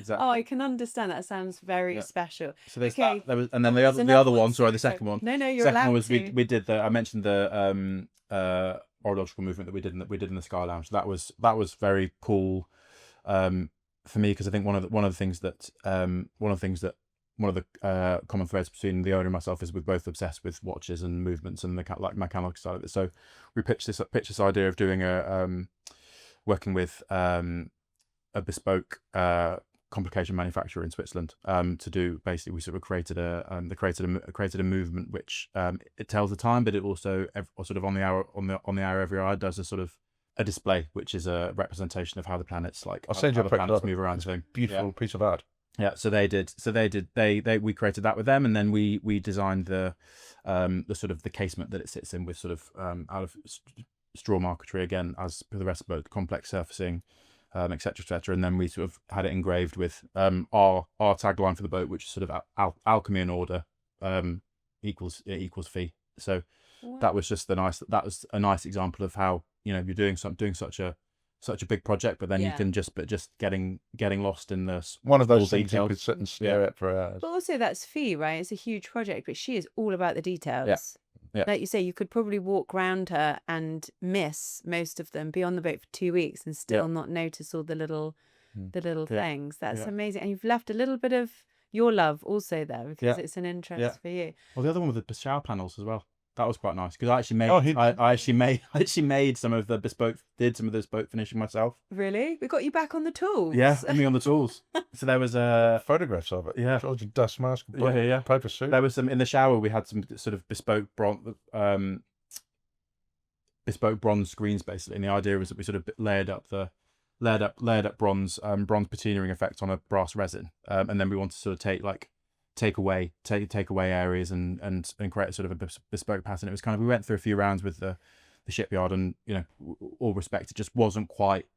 Oh, I can understand. That sounds very special. So there's that. There was, and then the other one. Sorry, the second one. No, you're second allowed one was to. we did I mentioned the orological movement that we did in the Sky Lounge. That was very cool for me, because I think one of the things that one of the common threads between the owner and myself is we're both obsessed with watches and movements and the mechanical side of it. So we pitched this idea of doing working with a bespoke complication manufacturer in Switzerland to do, basically we sort of created a movement which it tells the time, but it also sort of on the hour every hour does a sort of a display which is a representation of how the planets I'll send you a planets move around. It's a beautiful piece of art. Yeah, we created that with them, and then we designed the sort of the casement that it sits in, with sort of out of straw marquetry, again, as for the rest of the boat, complex surfacing, etc., and then we sort of had it engraved with our tagline for the boat, which is sort of alchemy and order equals Phi. So that was a nice example of how, you're doing such a big project, but then you can just getting lost in the one of those things details. you could sit and stare at for hours. But also that's Phi, right? It's a huge project, but she is all about the details. Yeah. Like you say, you could probably walk around her and miss most of them, be on the boat for 2 weeks and still not notice all the little things. That's amazing. And you've left a little bit of your love also there, because it's an interest for you. Well, the other one with the shower panels as well. That was quite nice, because I actually made some of the bespoke finishing myself. Really? We got you back on the tools. Yeah, me on the tools. So there was photographs of it. Yeah. George, dust mask, paper suit. There was some in the shower. We had some sort of bespoke bronze screens, basically. And the idea was that we sort of layered up bronze patinaing effect on a brass resin, and then we wanted to sort of take away areas and create a sort of a bespoke pattern. It was kind of, we went through a few rounds with the shipyard, and all respect, it just wasn't quite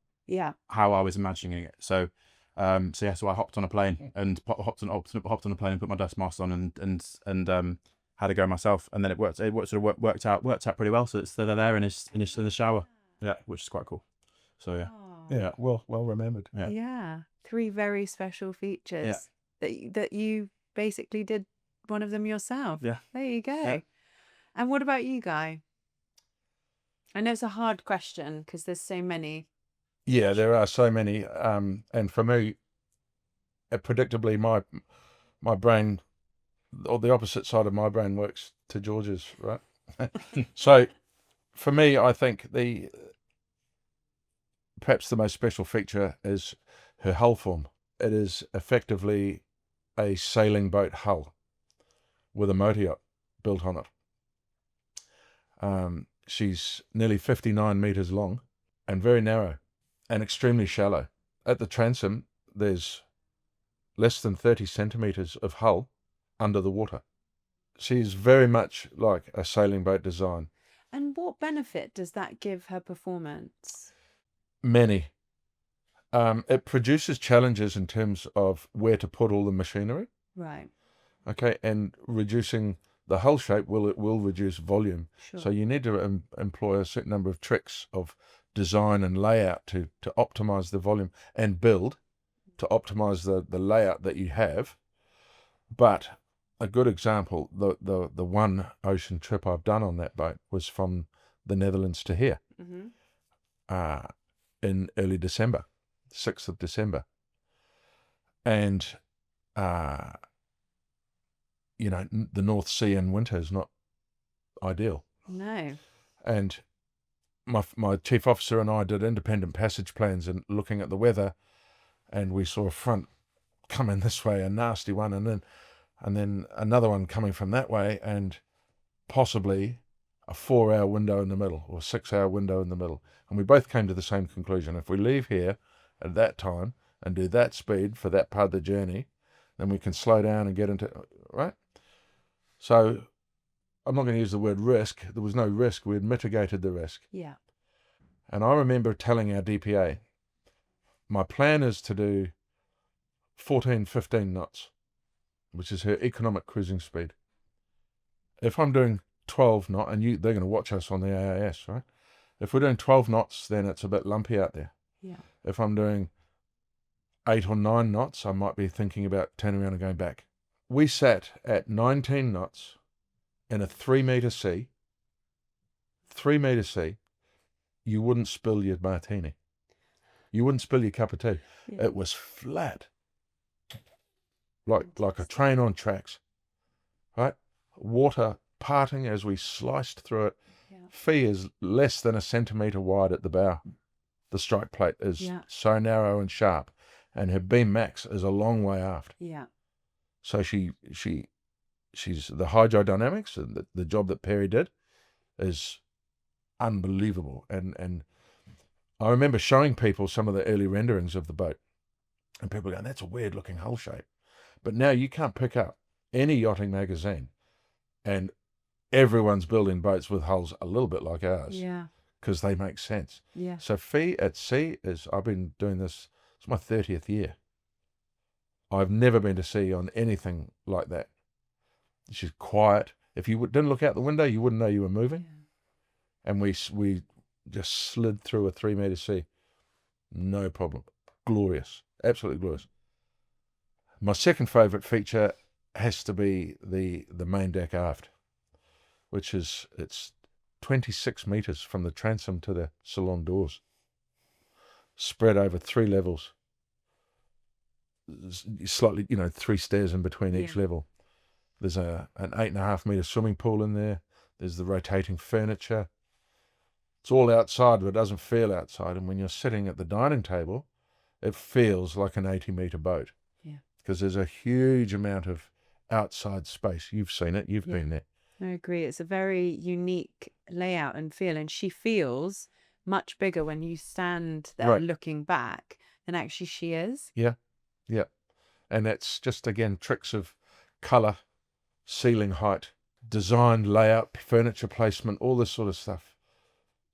how I was imagining it. So I hopped on a plane and hopped on a plane and put my dust mask on and had a go myself, and then it worked out pretty well. So it's still there in the shower, which is quite cool. So well remembered. 3 very special features that you basically did one of them yourself. There you go. And what about you, Guy? I know it's a hard question because there's so many. Yeah, there are so many, and for me, predictably, my brain, or the opposite side of my brain, works to George's, right? So for me, I think perhaps the most special feature is her hull form. It is effectively a sailing boat hull with a motor yacht built on it. She's nearly 59 meters long and very narrow and extremely shallow. At the transom, there's less than 30 centimeters of hull under the water. She's very much like a sailing boat design. And what benefit does that give her performance? Many. It produces challenges in terms of where to put all the machinery. Right. Okay, and reducing the hull shape will reduce volume. Sure. So you need to employ a certain number of tricks of design and layout to optimize the volume, and build to optimize the layout that you have. But a good example, the one ocean trip I've done on that boat was from the Netherlands to here in early December, 6th of December. And, the North Sea in winter is not ideal. No. And my chief officer and I did independent passage plans and looking at the weather, and we saw a front coming this way, a nasty one, and then another one coming from that way, and possibly a 4-hour window in the middle or 6-hour window in the middle. And we both came to the same conclusion. If we leave here at that time and do that speed for that part of the journey, then we can slow down and get into, right? So I'm not going to use the word risk. There was no risk. We had mitigated the risk. Yeah. And I remember telling our DPA, my plan is to do 14, 15 knots, which is her economic cruising speed. If I'm doing 12 knots, and they're going to watch us on the AIS, right? If we're doing 12 knots, then it's a bit lumpy out there. Yeah. If I'm doing 8 or 9 knots, I might be thinking about turning around and going back. We sat at 19 knots in a 3-meter sea. 3-meter sea. You wouldn't spill your martini. You wouldn't spill your cup of tea. Yeah. It was flat. Like a train on tracks. Right? Water parting as we sliced through it. Yeah. Phi is less than a centimetre wide at the bow. The strike plate is so narrow and sharp, and her beam max is a long way aft. Yeah. So she's the hydrodynamics, and the job that Perry did is unbelievable. And I remember showing people some of the early renderings of the boat, and people going, "That's a weird looking hull shape." But now you can't pick up any yachting magazine, and everyone's building boats with hulls a little bit like ours. Yeah. Because they make sense. Yeah. So Phi at sea I've been doing this, it's my 30th year. I've never been to sea on anything like that. She's quiet. If you didn't look out the window, you wouldn't know you were moving. Yeah. And we just slid through a 3-meter sea. No problem. Glorious. Absolutely glorious. My second favourite feature has to be the main deck aft, which it's 26 metres from the transom to the salon doors, spread over 3 levels, slightly, 3 stairs in between each level. There's an 8.5 metre swimming pool in there. There's the rotating furniture. It's all outside, but it doesn't feel outside. And when you're sitting at the dining table, it feels like an 80-metre boat. Yeah. Because there's a huge amount of outside space. You've seen it. You've been there. I agree. It's a very unique layout and feel, and she feels much bigger when you stand there looking back than actually she is. Yeah, yeah. And that's just, again, tricks of colour, ceiling height, design, layout, furniture placement, all this sort of stuff.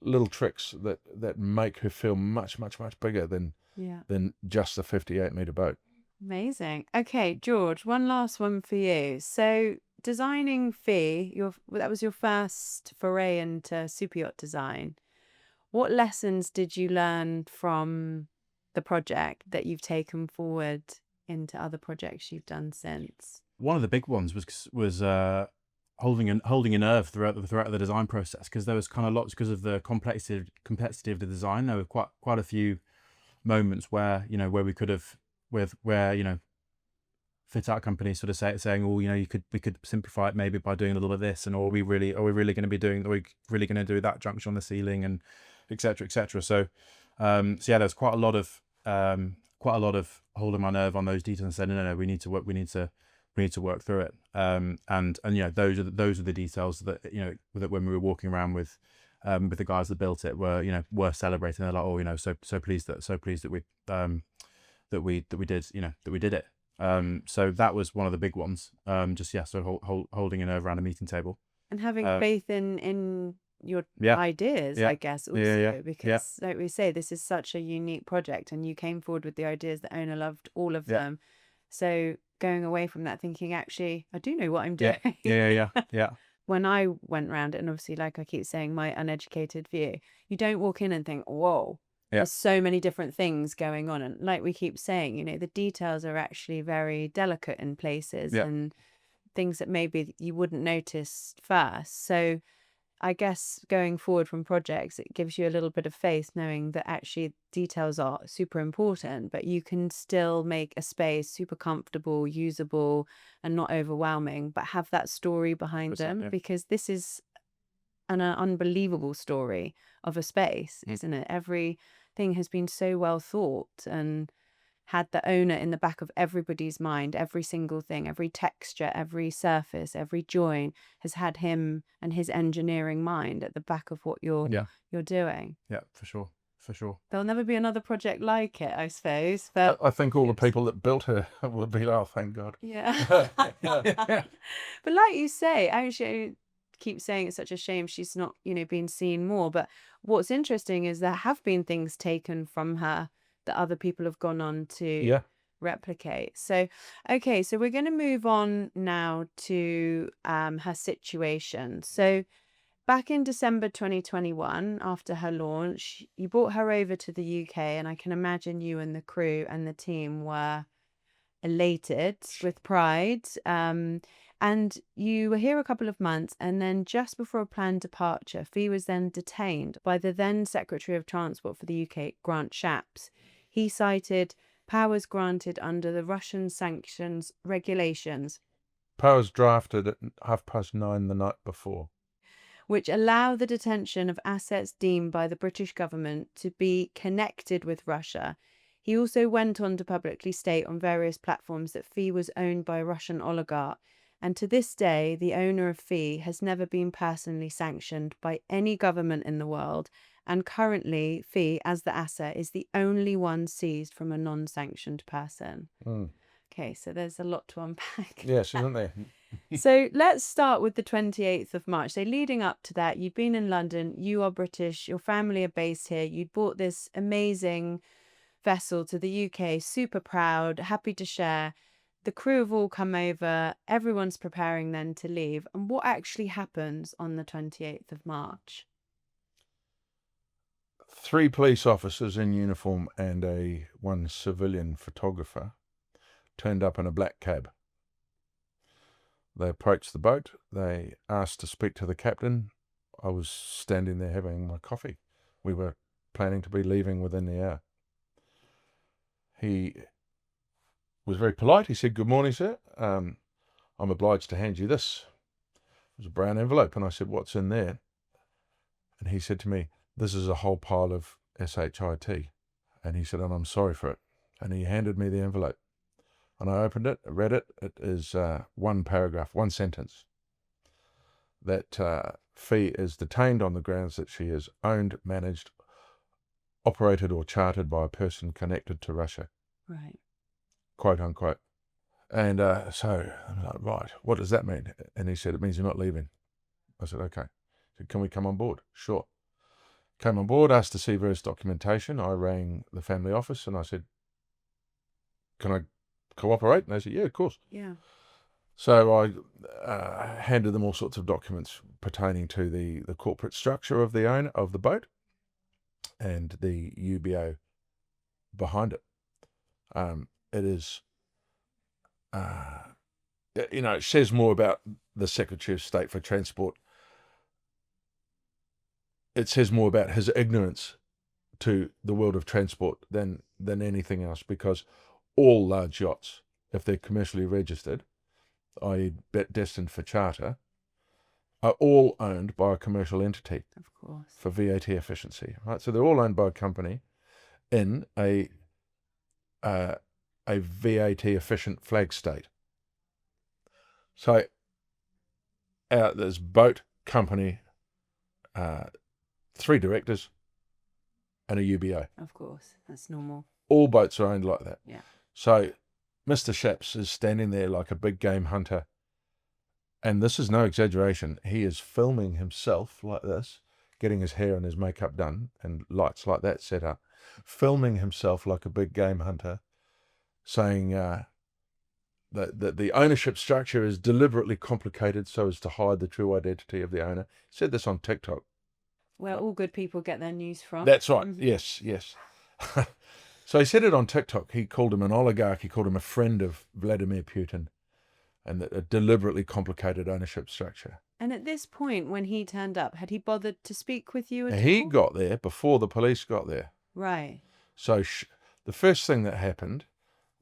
Little tricks that make her feel much, much, much bigger than just the 58-metre boat. Amazing. Okay, George, one last one for you. So designing Phi, that was your first foray into superyacht design. What lessons did you learn from the project that you've taken forward into other projects you've done since? One of the big ones was holding a nerve throughout the design process, because there was kind of lots, because of the complexity of the design. There were quite a few moments where we could have fit out companies sort of saying, "Oh, we could simplify it maybe by doing a little bit of this," and are we really going to be doing? Are we really going to do that junction on the ceiling, and etc. etc. So there's quite a lot of holding my nerve on those details and saying, no, we need to work through it. And those are the details that that when we were walking around with the guys that built it were celebrating. They're like, so pleased that we did it. So that was one of the big ones. Holding a nerve around a meeting table and having faith in your ideas, I guess, also, because like we say, this is such a unique project, and you came forward with the ideas. The owner loved all of them. So going away from that, thinking, actually, I do know what I'm doing. Yeah. When I went around it, and obviously, like I keep saying, my uneducated view, you don't walk in and think, whoa, there's so many different things going on. And like we keep saying, the details are actually very delicate in places. And things that maybe you wouldn't notice first. So I guess going forward from projects, it gives you a little bit of faith knowing that actually details are super important, but you can still make a space super comfortable, usable, and not overwhelming, but have that story behind them, Yeah. because this is an unbelievable story of a space, isn't it? Everything has been so well thought and had the owner in the back of everybody's mind. Every single thing, every texture, every surface, every join has had him and his engineering mind at the back of what you're doing. Yeah, for sure. There'll never be another project like it, I suppose. But I think all the people that built her would be, oh, thank God. yeah. But like you say, actually, keep saying it's such a shame she's not, being seen more. But what's interesting is there have been things taken from her that other people have gone on to replicate. So, okay, so we're going to move on now to her situation. So back in December 2021, after her launch, you brought her over to the UK, and I can imagine you and the crew and the team were elated with pride. And you were here a couple of months, and then just before a planned departure, Phi was then detained by the then Secretary of Transport for the UK, Grant Shapps. He cited powers granted under the Russian sanctions regulations, Powers drafted at 9:30 the night before, which allow the detention of assets deemed by the British government to be connected with Russia. He also went on to publicly state on various platforms that Phi was owned by a Russian oligarch, and to this day, the owner of Phi has never been personally sanctioned by any government in the world, and currently Phi, as the asset, is the only one seized from a non-sanctioned person. Okay, so there's a lot to unpack. Yes, isn't there? So let's start with the 28th of March. So leading up to that, you'd been in London, you are British, your family are based here, you'd bought this amazing vessel to the UK, super proud, happy to share. The crew have all come over, everyone's preparing then to leave. And what actually happens on the 28th of March? 3 police officers in uniform and one civilian photographer turned up in a black cab. They approached the boat. They asked to speak to the captain. I was standing there having my coffee. We were planning to be leaving within the hour. He was very polite. He said, "Good morning, sir. I'm obliged to hand you this." It was a brown envelope. And I said, "What's in there?" And he said to me, "This is a whole pile of SHIT." And he said, "And I'm sorry for it." And he handed me the envelope. And I opened it, read it. It is one paragraph, one sentence. That Phi is detained on the grounds that she is owned, managed, operated or chartered by a person connected to Russia. Right. Quote unquote. And so I'm like, right, what does that mean? And he said, "It means you're not leaving." I said, "Okay." He said, "Can we come on board?" Sure. Came on board, asked to see various documentation. I rang the family office and I said, "Can I cooperate?" And they said, "Yeah, of course." Yeah. So I handed them all sorts of documents pertaining to the corporate structure of the owner of the boat and the UBO behind it. It is, it says more about the Secretary of State for Transport. It says more about his ignorance to the world of transport than anything else, because all large yachts, if they're commercially registered, i.e. destined for charter, are all owned by a commercial entity. Of course. For VAT efficiency, right? So they're all owned by a company in a VAT efficient flag state. So there's boat, company, 3 directors, and a UBO. Of course, that's normal. All boats are owned like that. Yeah. So Mr. Shapps is standing there like a big game hunter. And this is no exaggeration. He is filming himself like this, getting his hair and his makeup done and lights like that set up, filming himself like a big game hunter, saying that the ownership structure is deliberately complicated so as to hide the true identity of the owner. He said this on TikTok. Where all good people get their news from. That's right. Yes. So he said it on TikTok. He called him an oligarch. He called him a friend of Vladimir Putin. and a deliberately complicated ownership structure. And at this point, when he turned up, had he bothered to speak with you at all? He got there before the police got there. Right. So the first thing that happened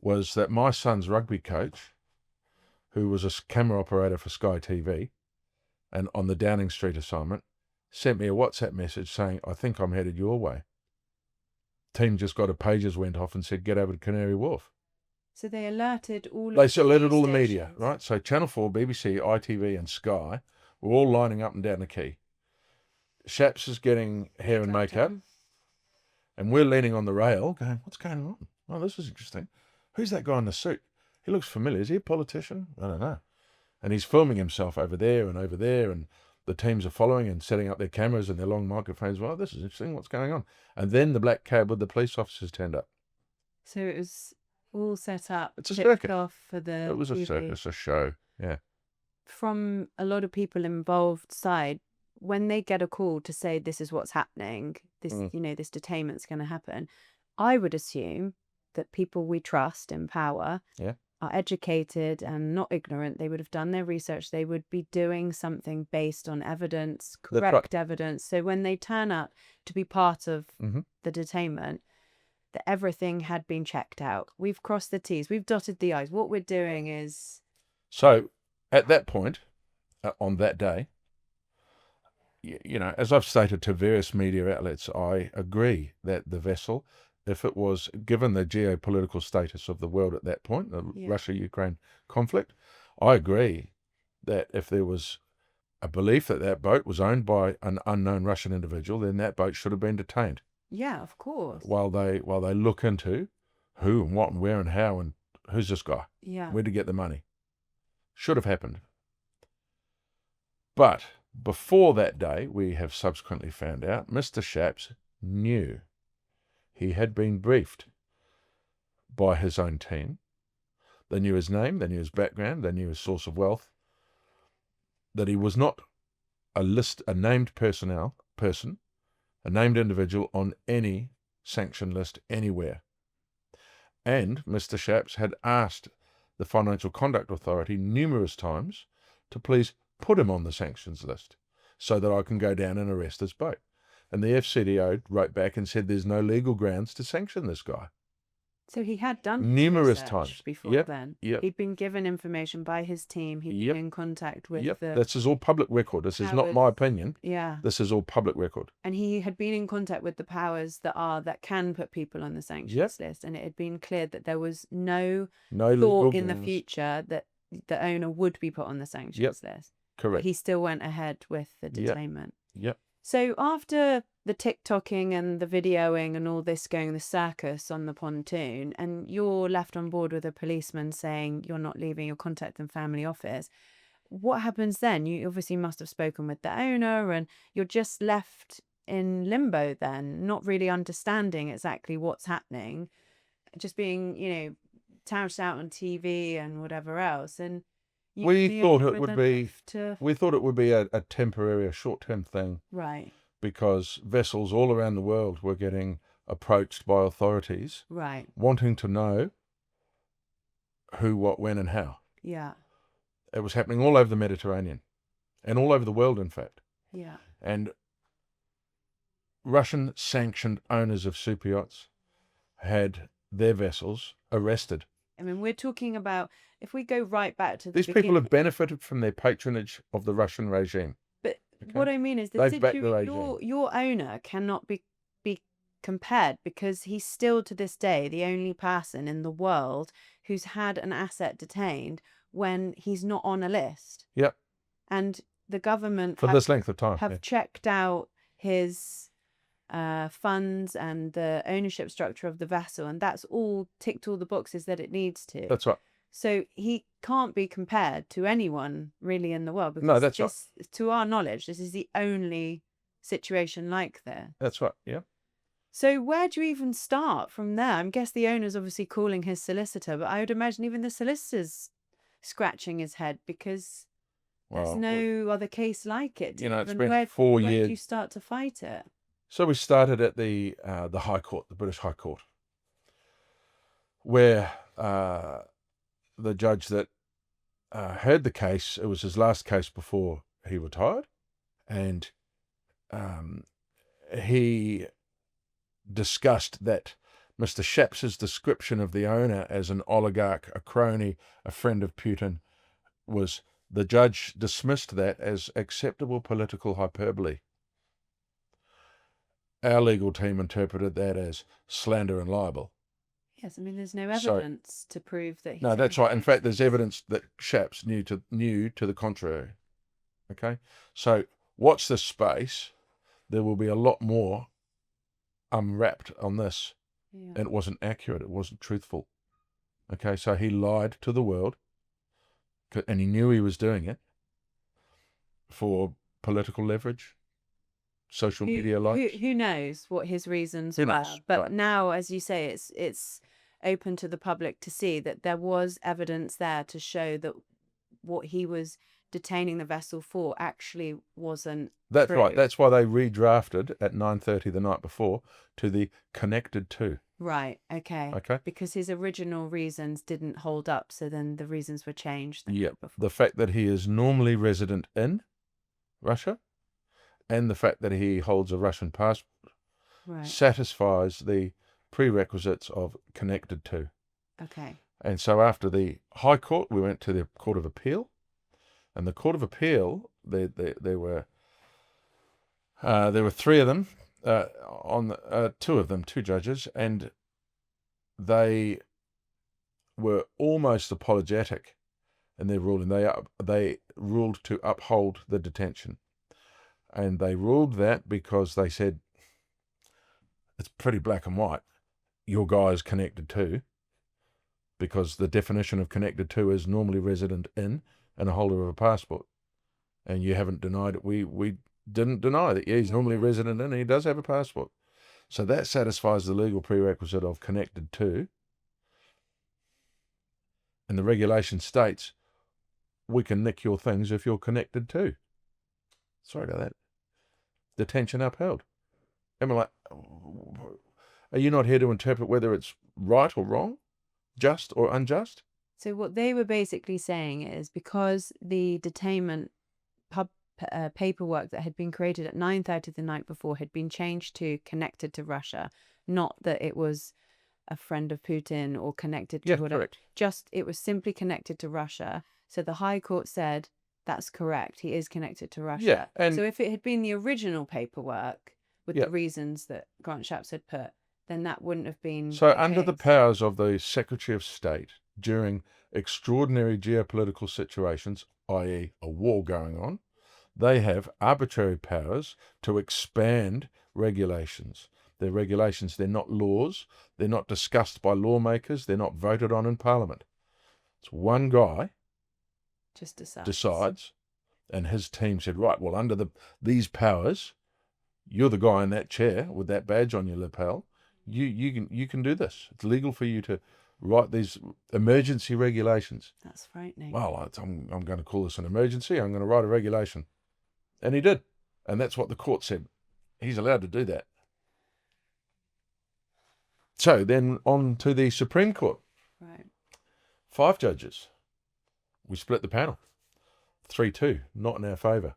was that my son's rugby coach, who was a camera operator for Sky TV and on the Downing Street assignment, sent me a WhatsApp message saying, I think I'm headed your way. Team just got pages went off and said, get over to Canary Wharf. So they alerted all They of the alerted all the news media, stations. right? So Channel 4, BBC, ITV and Sky were all lining up and down the quay. Shaps is getting hair and makeup, and we're leaning on the rail going, what's going on? Oh, this is interesting. Who's that guy in the suit? He looks familiar. Is he a politician? I don't know. And he's filming himself over there, and the teams are following and setting up their cameras and their long microphones. Well, this is interesting. What's going on? And then the black cab with the police officers turned up. So it was all set up. It's a tipped circus. Off for the It was a TV. circus, a show. Yeah. From a lot of people involved side, when they get a call to say this is what's happening, this this detainment's going to happen, I would assume that people we trust in power are educated and not ignorant. They would have done their research. They would be doing something based on evidence, correct evidence. So when they turn up to be part of the detainment, that everything had been checked out. We've crossed the T's. We've dotted the I's. What we're doing is... So at that point, on that day, as I've stated to various media outlets, I agree that the vessel, if it was given the geopolitical status of the world at that point, the Russia-Ukraine conflict, I agree that if there was a belief that that boat was owned by an unknown Russian individual, then that boat should have been detained. Yeah, of course. While they look into who and what and where and how and who's this guy? Yeah. Where to get the money? Should have happened. But before that day, we have subsequently found out Mr. Shaps knew. He had been briefed by his own team. They knew his name, they knew his background, they knew his source of wealth, that he was not a named person, a named individual on any sanction list anywhere. And Mr. Shaps had asked the Financial Conduct Authority numerous times to please put him on the sanctions list so that I can go down and arrest this boat. And the FCDO wrote back and said there's no legal grounds to sanction this guy. So he had done numerous research times before then. He'd been given information by his team. He'd been in contact with the... This is all public record. This is not my opinion. Yeah. This is all public record. And he had been in contact with the powers that can put people on the sanctions list. And it had been cleared that there was no thought in the future that the owner would be put on the sanctions list. Correct. But he still went ahead with the detainment. Yep. So after the TikToking and the videoing and all this going the circus on the pontoon, and you're left on board with a policeman saying you're not leaving your contact and family office, what happens then? You obviously must have spoken with the owner and you're just left in limbo then, not really understanding exactly what's happening, just being, touted out on TV and whatever else. And we thought it would be a temporary, a short-term thing. Right. Because vessels all around the world were getting approached by authorities. Right. Wanting to know who, what, when and how. Yeah. It was happening all over the Mediterranean and all over the world, in fact. Yeah. And Russian sanctioned owners of superyachts had their vessels arrested. I mean, we're talking about, if we go right back to the These people have benefited from their patronage of the Russian regime. But what I mean is your owner cannot be compared, because he's still to this day the only person in the world who's had an asset detained when he's not on a list. Yep. And the government for this length of time have checked out his funds and the ownership structure of the vessel, and that's all ticked all the boxes that it needs to. That's right. So he can't be compared to anyone really in the world, because no, that's right. To our knowledge, this is the only situation like this. That's right. Yeah. So where do you even start from there? I guess the owner's obviously calling his solicitor, but I would imagine even the solicitor's scratching his head, because there's no other case like it. It's been 4 years. Where do you start to fight it? So we started at the High Court, the British High Court, where the judge that heard the case. It was his last case before he retired, and he discussed that Mr. Shaps's description of the owner as an oligarch, a crony, a friend of Putin, the judge dismissed that as acceptable political hyperbole. Our legal team interpreted that as slander and libel. Yes, I mean, there's no evidence to prove that. No, that's right. In fact, there's evidence that Shaps knew to the contrary. Okay, so watch this space. There will be a lot more unwrapped on this. Yeah. It wasn't accurate. It wasn't truthful. Okay, so he lied to the world, and he knew he was doing it for political leverage, social media likes. Who knows what his reasons were? But right. Now, as you say, it's open to the public to see that there was evidence there to show that what he was detaining the vessel for actually wasn't That's true. Right. That's why they redrafted at 9:30 the night before to the connected to. Right. Okay. Because his original reasons didn't hold up, so then the reasons were changed. Yeah. The fact that he is normally resident in Russia, and the fact that he holds a Russian passport, satisfies the prerequisites of connected to. Okay. And so after the High Court, we went to the Court of Appeal, and the Court of Appeal, there were three of them, two judges, and they were almost apologetic in their ruling. They ruled to uphold the detention, and they ruled that because they said it's pretty black and white. Your guy is connected to, because the definition of connected to is normally resident in and a holder of a passport, and you haven't denied it. We didn't deny that. Yeah, he's normally resident in and he does have a passport. So that satisfies the legal prerequisite of connected to. And the regulation states we can nick your things if you're connected to. Sorry about that. Detention upheld. And we're like, are you not here to interpret whether it's right or wrong, just or unjust? So what they were basically saying is, because the detainment paperwork that had been created at 9:30 the night before had been changed to connected to Russia, not that it was a friend of Putin or connected to whatever. Correct. Just it was simply connected to Russia. So the High Court said that's correct. He is connected to Russia. Yeah, and so if it had been the original paperwork with the reasons that Grant Shapps had put, then that wouldn't have been. So under the powers of the Secretary of State during extraordinary geopolitical situations, i.e. a war going on, they have arbitrary powers to expand regulations. They're regulations, they're not laws, they're not discussed by lawmakers, they're not voted on in Parliament. It's one guy just decides, and his team said, right, well, under these powers, you're the guy in that chair with that badge on your lapel, you can do this. It's legal for you to write these emergency regulations. That's frightening. Well, I'm going to call this an emergency, I'm going to write a regulation. And he did. And that's what the court said. He's allowed to do that. So then on to the Supreme Court. Right. 5 judges. We split the panel. 3-2, not in our favour.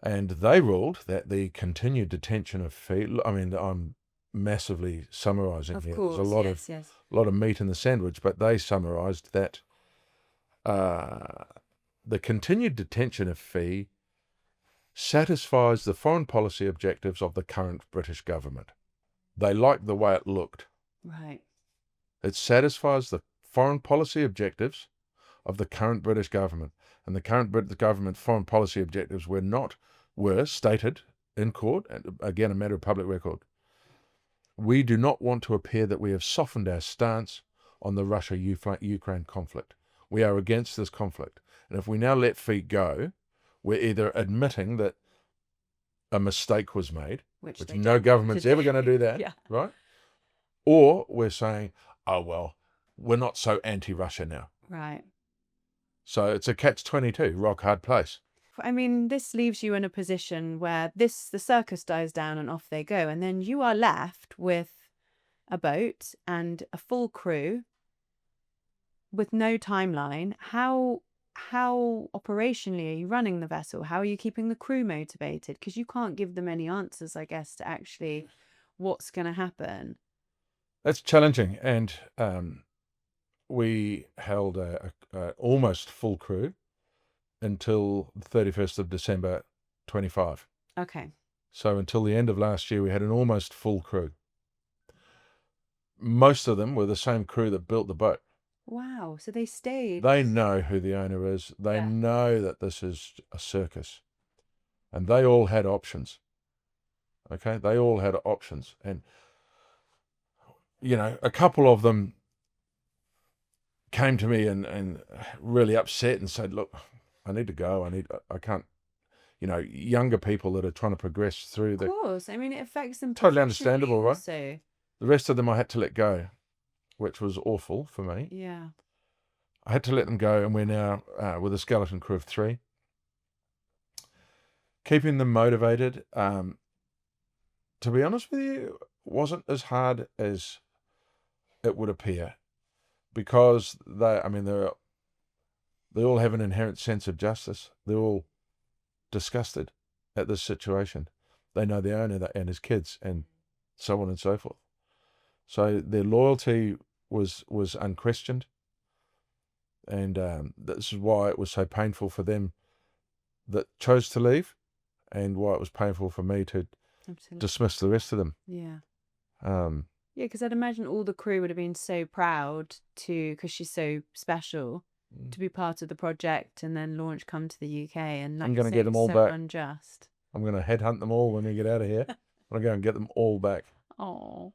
And they ruled that the continued detention of Phi, I mean, I'm massively summarising here. Course, there's a lot of meat in the sandwich, but they summarised that the continued detention of Phi satisfies the foreign policy objectives of the current British government. They liked the way it looked. Right. It satisfies the foreign policy objectives of the current British government. And the current British government foreign policy objectives were stated in court, and again, a matter of public record. We do not want to appear that we have softened our stance on the Russia-Ukraine conflict. We are against this conflict. And if we now let Phi go, we're either admitting that a mistake was made, which no government's ever going to do that, right? Or we're saying, oh, well, we're not so anti-Russia now. Right. So it's a catch-22, rock hard place. I mean, this leaves you in a position where the circus dies down and off they go. And then you are left with a boat and a full crew with no timeline, how operationally are you running the vessel? How are you keeping the crew motivated? Because you can't give them any answers, I guess, to actually what's going to happen. That's challenging, and we held a almost full crew until the 31st of December 25. Okay. So until the end of last year, we had an almost full crew. Most of them were the same crew that built the boat. Wow. So they stayed. They know who the owner is. They know that this is a circus. And they all had options. Okay? They all had options. And, you know, a couple of them came to me and really upset and said, look, I need to go. I can't, you know, younger people that are trying to progress through Of course. I mean, it affects them. Totally understandable, right? So the rest of them I had to let go, which was awful for me. yeah. I had to let them go, and we're now with a skeleton crew of 3. Keeping them motivated, to be honest with you, wasn't as hard as it would appear, because they all have an inherent sense of justice. They're all disgusted at this situation. They know the owner and his kids and so on and so forth. So their loyalty was unquestioned. And this is why it was so painful for them that chose to leave, and why it was painful for me to dismiss the rest of them. Yeah. Yeah, because I'd imagine all the crew would have been so proud because she's so special, to be part of the project and then come to the UK. And like I'm going to get them all so back. Unjust. I'm going to headhunt them all when we get out of here. I'm going to go and get them all back. Oh.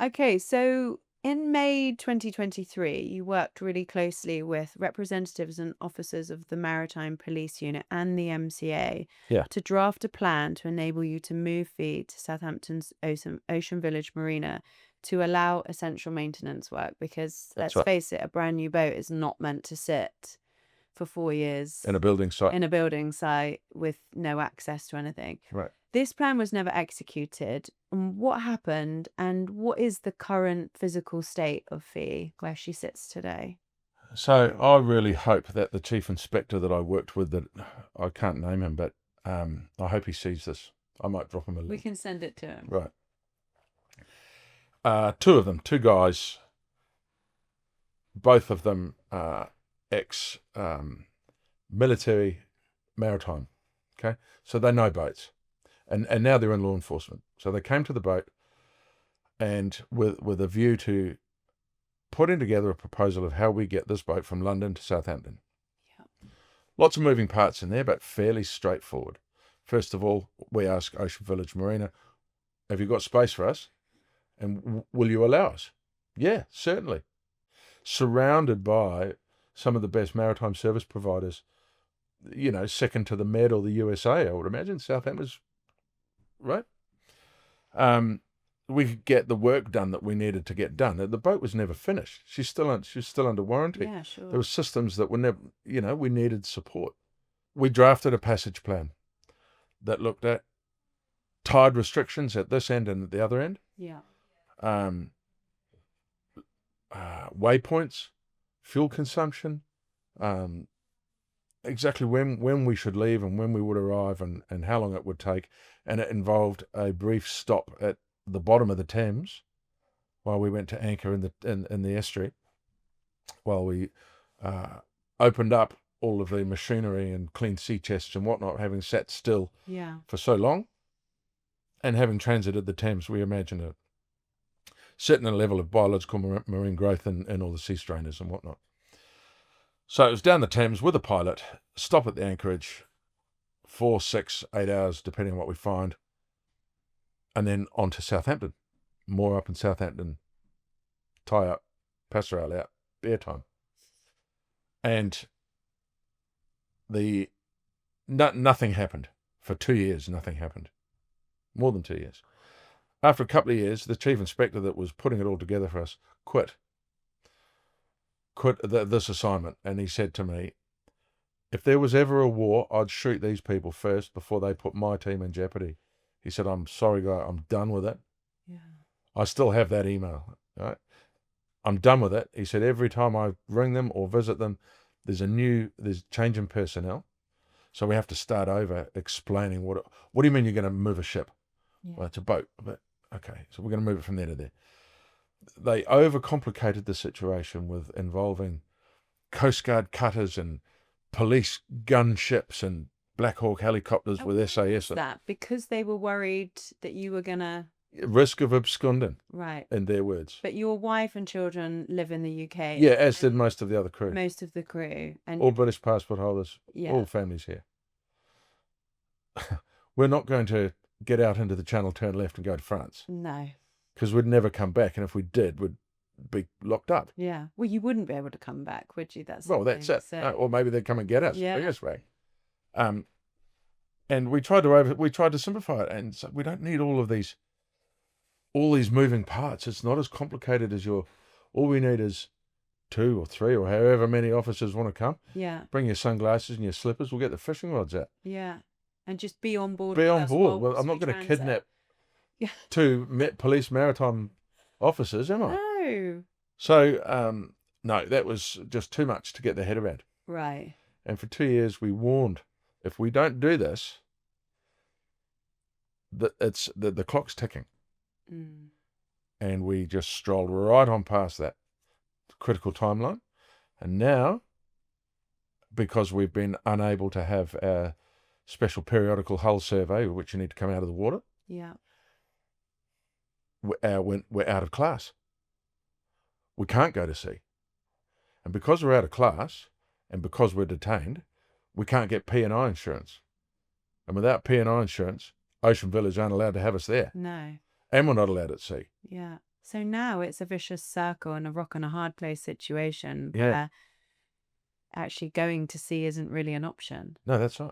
Okay, so in May 2023, you worked really closely with representatives and officers of the Maritime Police Unit and the MCA to draft a plan to enable you to move Phi to Southampton's Ocean Village Marina to allow essential maintenance work, because let's face it, a brand new boat is not meant to sit for 4 years in a building site with no access to anything. Right. This plan was never executed. What happened, and what is the current physical state of Phi, where she sits today? So I really hope that the chief inspector that I worked with, that I can't name him, but I hope he sees this. I might drop him a link. We can send it to him. Right. 2 of them, 2 guys, both of them ex-military maritime. Okay, so they know boats. And now they're in law enforcement. So they came to the boat, and with a view to putting together a proposal of how we get this boat from London to Southampton. Yeah. Lots of moving parts in there, but fairly straightforward. First of all, we ask Ocean Village Marina, have you got space for us? And will you allow us? Yeah, certainly. Surrounded by some of the best maritime service providers, you know, second to the Med or the USA, I would imagine. Southampton's right. We could get the work done that we needed to get done. The boat was never finished. She's still under warranty. Yeah, sure. There were systems that were never, you know, we needed support. We drafted a passage plan that looked at tide restrictions at this end and at the other end. Yeah. Waypoints, fuel consumption, exactly when we should leave and when we would arrive, and how long it would take. And it involved a brief stop at the bottom of the Thames while we went to anchor in the estuary, while we opened up all of the machinery and cleaned sea chests and whatnot, having sat still for so long, and having transited the Thames. We imagined a certain level of biological marine growth and all the sea strainers and whatnot. So it was down the Thames with a pilot, stop at the anchorage, 4, 6, 8 hours, depending on what we find, and then on to Southampton. More up in Southampton, tie up, passerelle out, beer time. And nothing happened. For 2 years, nothing happened. More than 2 years. After a couple of years, the chief inspector that was putting it all together for us quit this assignment, and he said to me, if there was ever a war, I'd shoot these people first before they put my team in jeopardy. He said, I'm sorry, guy, I'm done with it. Yeah. I still have that email. Right? I'm done with it. He said, every time I ring them or visit them, there's change in personnel. So we have to start over explaining what do you mean you're going to move a ship? Yeah. Well, it's a boat, but okay, so we're going to move it from there to there. They overcomplicated the situation with involving Coast Guard cutters and police gunships and Black Hawk helicopters with SAS. That because they were worried that you were going to... Risk of absconding, Right. in their words. But your wife and children live in the UK. Yeah, as did most of the other crew. Most of the crew. And all British passport holders, all families here. We're not going to get out into the Channel, turn left and go to France. No. Because we'd never come back, and if we did, we'd be locked up. Yeah. Well, you wouldn't be able to come back, would you? That's it. So... Or maybe they'd come and get us. Yeah. Yes, way. And we tried to simplify it, and so we don't need all these moving parts. It's not as complicated as all we need is 2 or 3 or however many officers want to come. Yeah. Bring your sunglasses and your slippers. We'll get the fishing rods out. Yeah. And just be on board. Be on board. Well, I'm not going to kidnap 2 police maritime officers, am I? No. So, no, that was just too much to get their head around. Right. And for 2 years, we warned, if we don't do this, the clock's ticking. Mm. And we just strolled right on past that critical timeline. And now, because we've been unable to have our special periodical hull survey, which you need to come out of the water, yeah, we're out of class. We can't go to sea. And because we're out of class, and because we're detained, we can't get P&I insurance. And without P&I insurance, Ocean Village aren't allowed to have us there. No. And we're not allowed at sea. Yeah. So now it's a vicious circle and a rock and a hard place situation Yeah. where actually going to sea isn't really an option. No, that's right.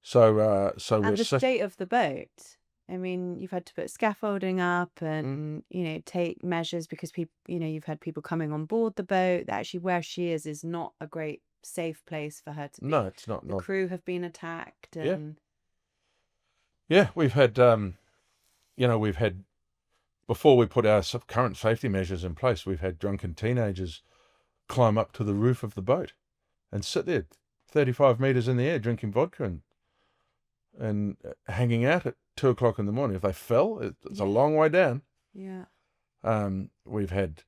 So and the state of the boat. I mean, you've had to put scaffolding up and, take measures because people, you've had people coming on board the boat. Actually, where she is not a great safe place for her to be. No, it's not. The crew have been attacked. And... Yeah, we've had, before we put our current safety measures in place, we've had drunken teenagers climb up to the roof of the boat and sit there 35 meters in the air drinking vodka and hanging out at 2 o'clock in the morning. If they fell, it's a long way down. Yeah. We've had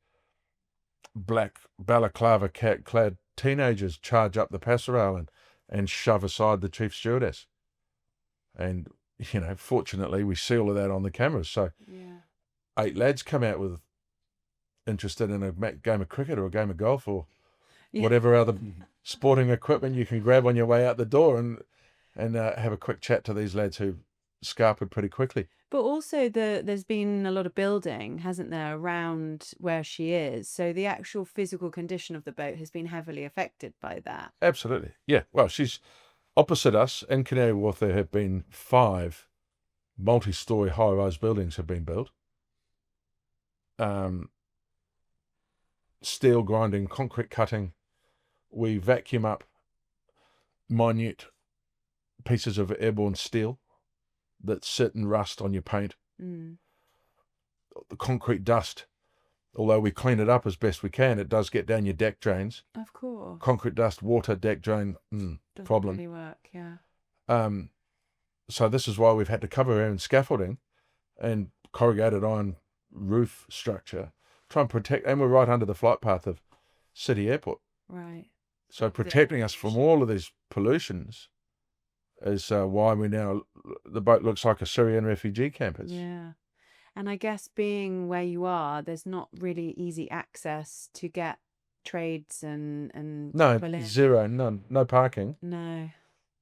black balaclava clad teenagers charge up the passerelle and shove aside the chief stewardess. And, fortunately, we see all of that on the cameras. So 8 lads come out with interested in a game of cricket or a game of golf or whatever other sporting equipment you can grab on your way out the door and have a quick chat to these lads who scarpered pretty quickly. But also there's been a lot of building, hasn't there, around where she is. So the actual physical condition of the boat has been heavily affected by that. Absolutely. Yeah. Well, she's opposite us in Canary Wharf. There have been 5 multi-storey high-rise buildings have been built. Steel grinding, concrete cutting. We vacuum up minute pieces of airborne steel that sit and rust on your paint. Mm. The concrete dust, although we clean it up as best we can, it does get down your deck drains. Of course. Concrete dust, water, deck drain, problem. Doesn't really work, yeah. So this is why we've had to cover our own scaffolding and corrugated iron roof structure, try and protect, and we're right under the flight path of City Airport. Right. So protecting us from all of these pollutions is why the boat looks like a Syrian refugee camp. Yeah. And I guess being where you are, there's not really easy access to get trades and no, people in. Zero, none, no parking. No.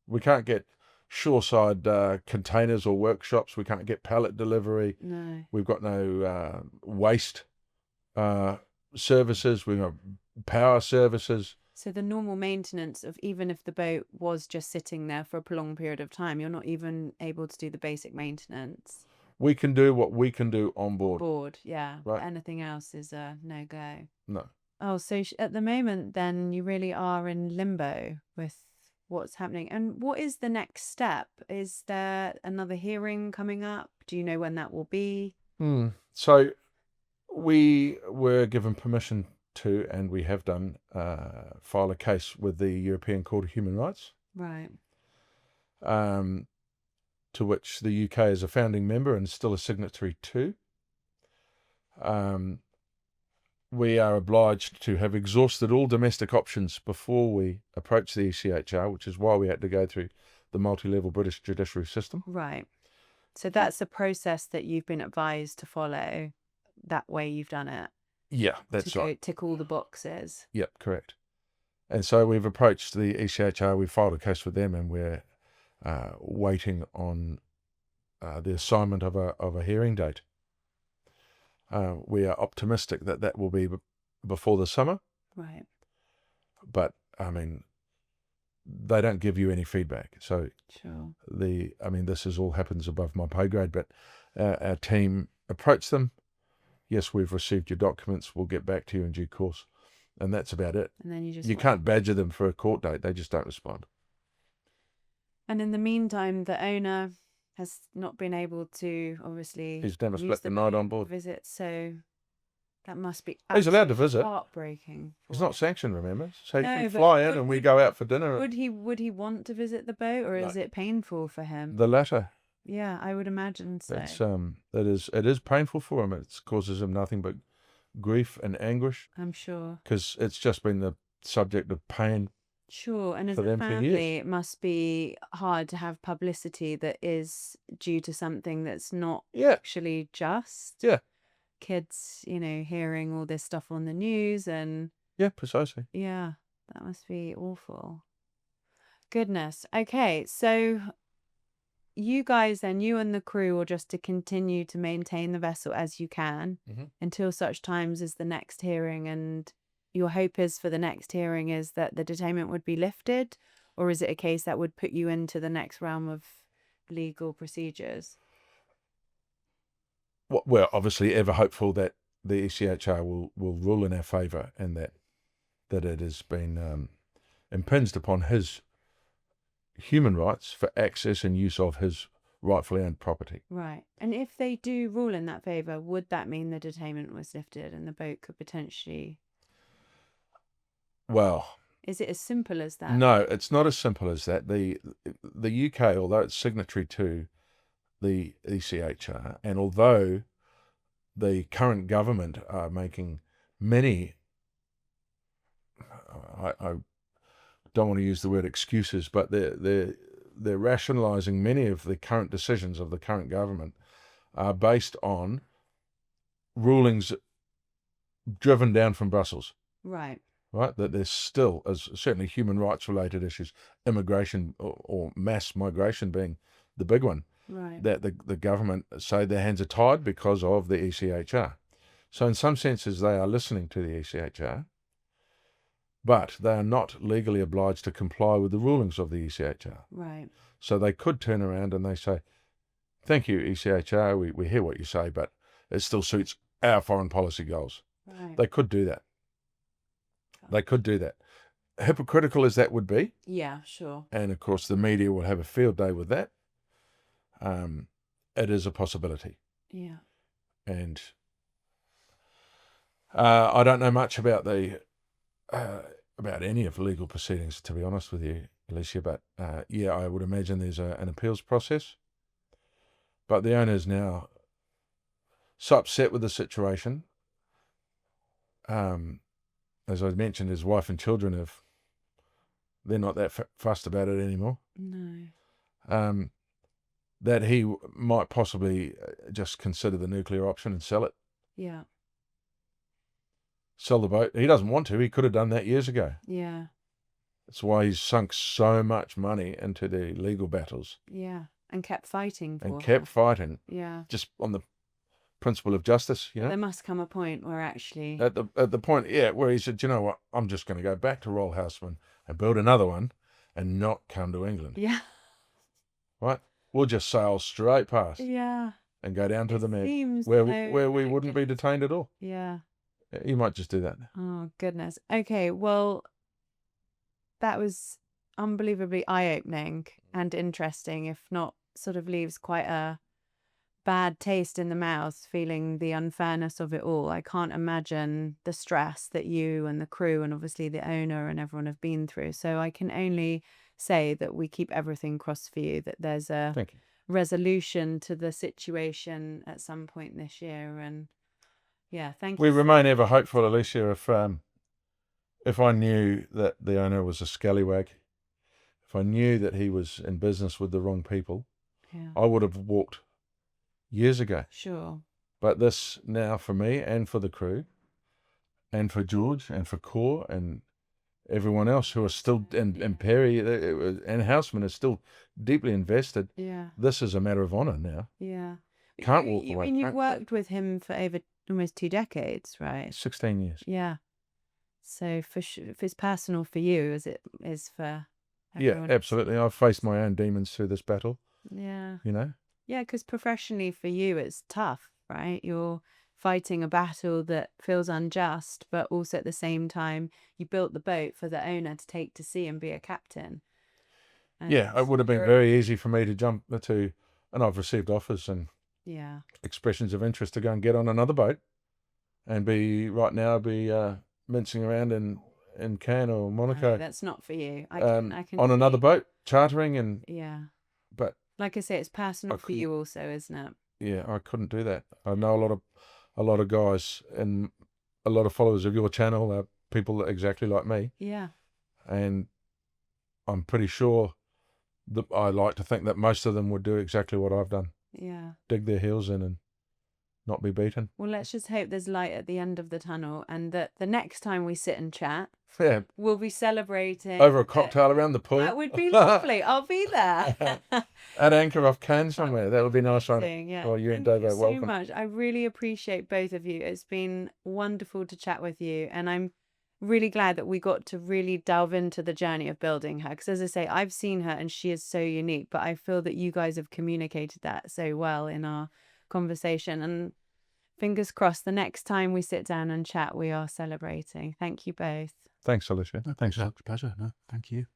We can't get shoreside containers or workshops. We can't get pallet delivery. No. We've got no waste services. We've got power services. So the normal maintenance of, even if the boat was just sitting there for a prolonged period of time, you're not even able to do the basic maintenance. We can do what we can do on board. Yeah. Right. Anything else is a no-go. No. Oh, so at the moment, then, you really are in limbo with what's happening. And what is the next step? Is there another hearing coming up? Do you know when that will be? So We were given permission to, and we have done, file a case with the European Court of Human Rights, Right. To which the UK is a founding member and still a signatory to. We are obliged to have exhausted all domestic options before we approach the ECHR, which is why we had to go through the multi-level British judiciary system. Right. So that's the process that you've been advised to follow. That way you've done it. Yeah, that's to right. Tick all the boxes. Yep, correct. And so we've approached the ECHR, we filed a case with them, and we're waiting on the assignment of a hearing date. We are optimistic that will be before the summer. Right. But, I mean, they don't give you any feedback. So Sure. this all happens above my pay grade, but our team approached them. Yes, we've received your documents. We'll get back to you in due course. And that's about it. And then you can't badger them for a court date. They just don't respond. And in the meantime, the owner has not been able to, obviously, He's never use spent the night on board. Visit, so that must be He's allowed to visit. Heartbreaking. He's not sanctioned, remember? So he No, can but fly in and we go out for dinner. Would he want to visit the boat, or No. is it painful for him? The latter. Yeah, I would imagine so. It is painful for him. It causes him nothing but grief and anguish, I'm sure. because it's just been the subject of pain. Sure, and as for a them for years. family, it must be hard to have publicity that is due to something that's not Yeah, actually just. yeah, Kids, hearing all this stuff on the news, and yeah, precisely. yeah, that must be awful. Goodness. Okay, so you guys then, you and the crew, are just to continue to maintain the vessel as you can Mhm. until such times as the next hearing, and your hope is for the next hearing is that the detainment would be lifted, or is it a case that would put you into the next realm of legal procedures? We're obviously ever hopeful that the ECHR will rule in our favour, and that it has been impinged upon his human rights for access and use of his rightfully owned property. Right. And if they do rule in that favour, would that mean the detainment was lifted and the boat could potentially... Well, is it as simple as that? no, it's not as simple as that. The UK, although it's signatory to the ECHR, and although the current government are making many, I don't want to use the word excuses, but they're rationalising many of the current decisions of the current government are based on rulings driven down from Brussels. Right. Right, that there's still, as certainly human rights related issues, immigration or mass migration being the big one, Right. that the government say their hands are tied because of the ECHR. So in some senses they are listening to the ECHR, but they are not legally obliged to comply with the rulings of the ECHR. Right. So they could turn around and they say, thank you, ECHR, we hear what you say, but it still suits our foreign policy goals. Right. They could do that. They could do that. Hypocritical as that would be, Yeah, sure. and of course the media will have a field day with that, it is a possibility. Yeah. And I don't know much about about any of the legal proceedings, to be honest with you, Alicia, but yeah, I would imagine there's an appeals process. But the owner is now so upset with the situation. As I mentioned, his wife and children they're not that fussed about it anymore. No. That he might possibly just consider the nuclear option and sell it. Yeah. Sell the boat. He doesn't want to. He could have done that years ago. Yeah. That's why he's sunk so much money into the legal battles. Yeah. And kept fighting for And her. kept fighting. Yeah. Just on the principle of justice, you know. There must come a point where actually... At the point, yeah, where he said, you know what, I'm just going to go back to Royal Huisman and build another one and not come to England. Yeah. Right? We'll just sail straight past Yeah. and go down to the Med, Seems where so we wouldn't be detained at all. Yeah. He might just do that. Oh, goodness. Okay, well, that was unbelievably eye-opening and interesting, if not sort of leaves quite a bad taste in the mouth, feeling the unfairness of it all. I can't imagine the stress that you and the crew and obviously the owner and everyone have been through. So I can only say that we keep everything crossed for you, that there's a Thank you. resolution to the situation at some point this year. And yeah, thank We you. remain ever hopeful, Alicia. If I knew that the owner was a scallywag, if I knew that he was in business with the wrong people, Yeah, I would have walked years ago. sure. But this now for me and for the crew and for George and for Core and everyone else who are still, and Perry and Houseman is still deeply invested. Yeah, This is a matter of honour now. yeah. Can't You- walk you- away. And you've Can't- worked with him for over almost 2 decades, right? 16 years. Yeah. So if it's personal for you as it is for Yeah, everyone else. absolutely. I've faced my own demons through this battle, Yeah. you know. Yeah, because professionally for you, it's tough, right? You're fighting a battle that feels unjust, but also at the same time, you built the boat for the owner to take to sea and be a captain. Yeah, it And would have been you're- very easy for me to jump to, and I've received offers and Yeah. expressions of interest to go and get on another boat and be mincing around in Cannes or No, Monaco that's not for you. I can on another see. boat, chartering, and Yeah. but Like I say, it's personal I for you also, isn't it? yeah, I couldn't do that. I know a lot of guys and a lot of followers of your channel are people exactly like me, Yeah. and I'm pretty sure that I like to think that most of them would do exactly what I've done, Yeah. dig their heels in and not be beaten. Well, let's just hope there's light at the end of the tunnel and that the next time we sit and chat, Yeah, we'll be celebrating. over a cocktail around the pool. That would be lovely. I'll be there. At anchor off Cannes somewhere. That would be nice one. Yeah. Well, you and Thank Davo, you so welcome. much. I really appreciate both of you. It's been wonderful to chat with you, and I'm really glad that we got to really delve into the journey of building her. Because as I say, I've seen her, and she is so unique. But I feel that you guys have communicated that so well in our conversation, and fingers crossed, the next time we sit down and chat, we are celebrating. Thank you both. Thanks, Alicia. No, thanks, Alex. Pleasure. No, thank you.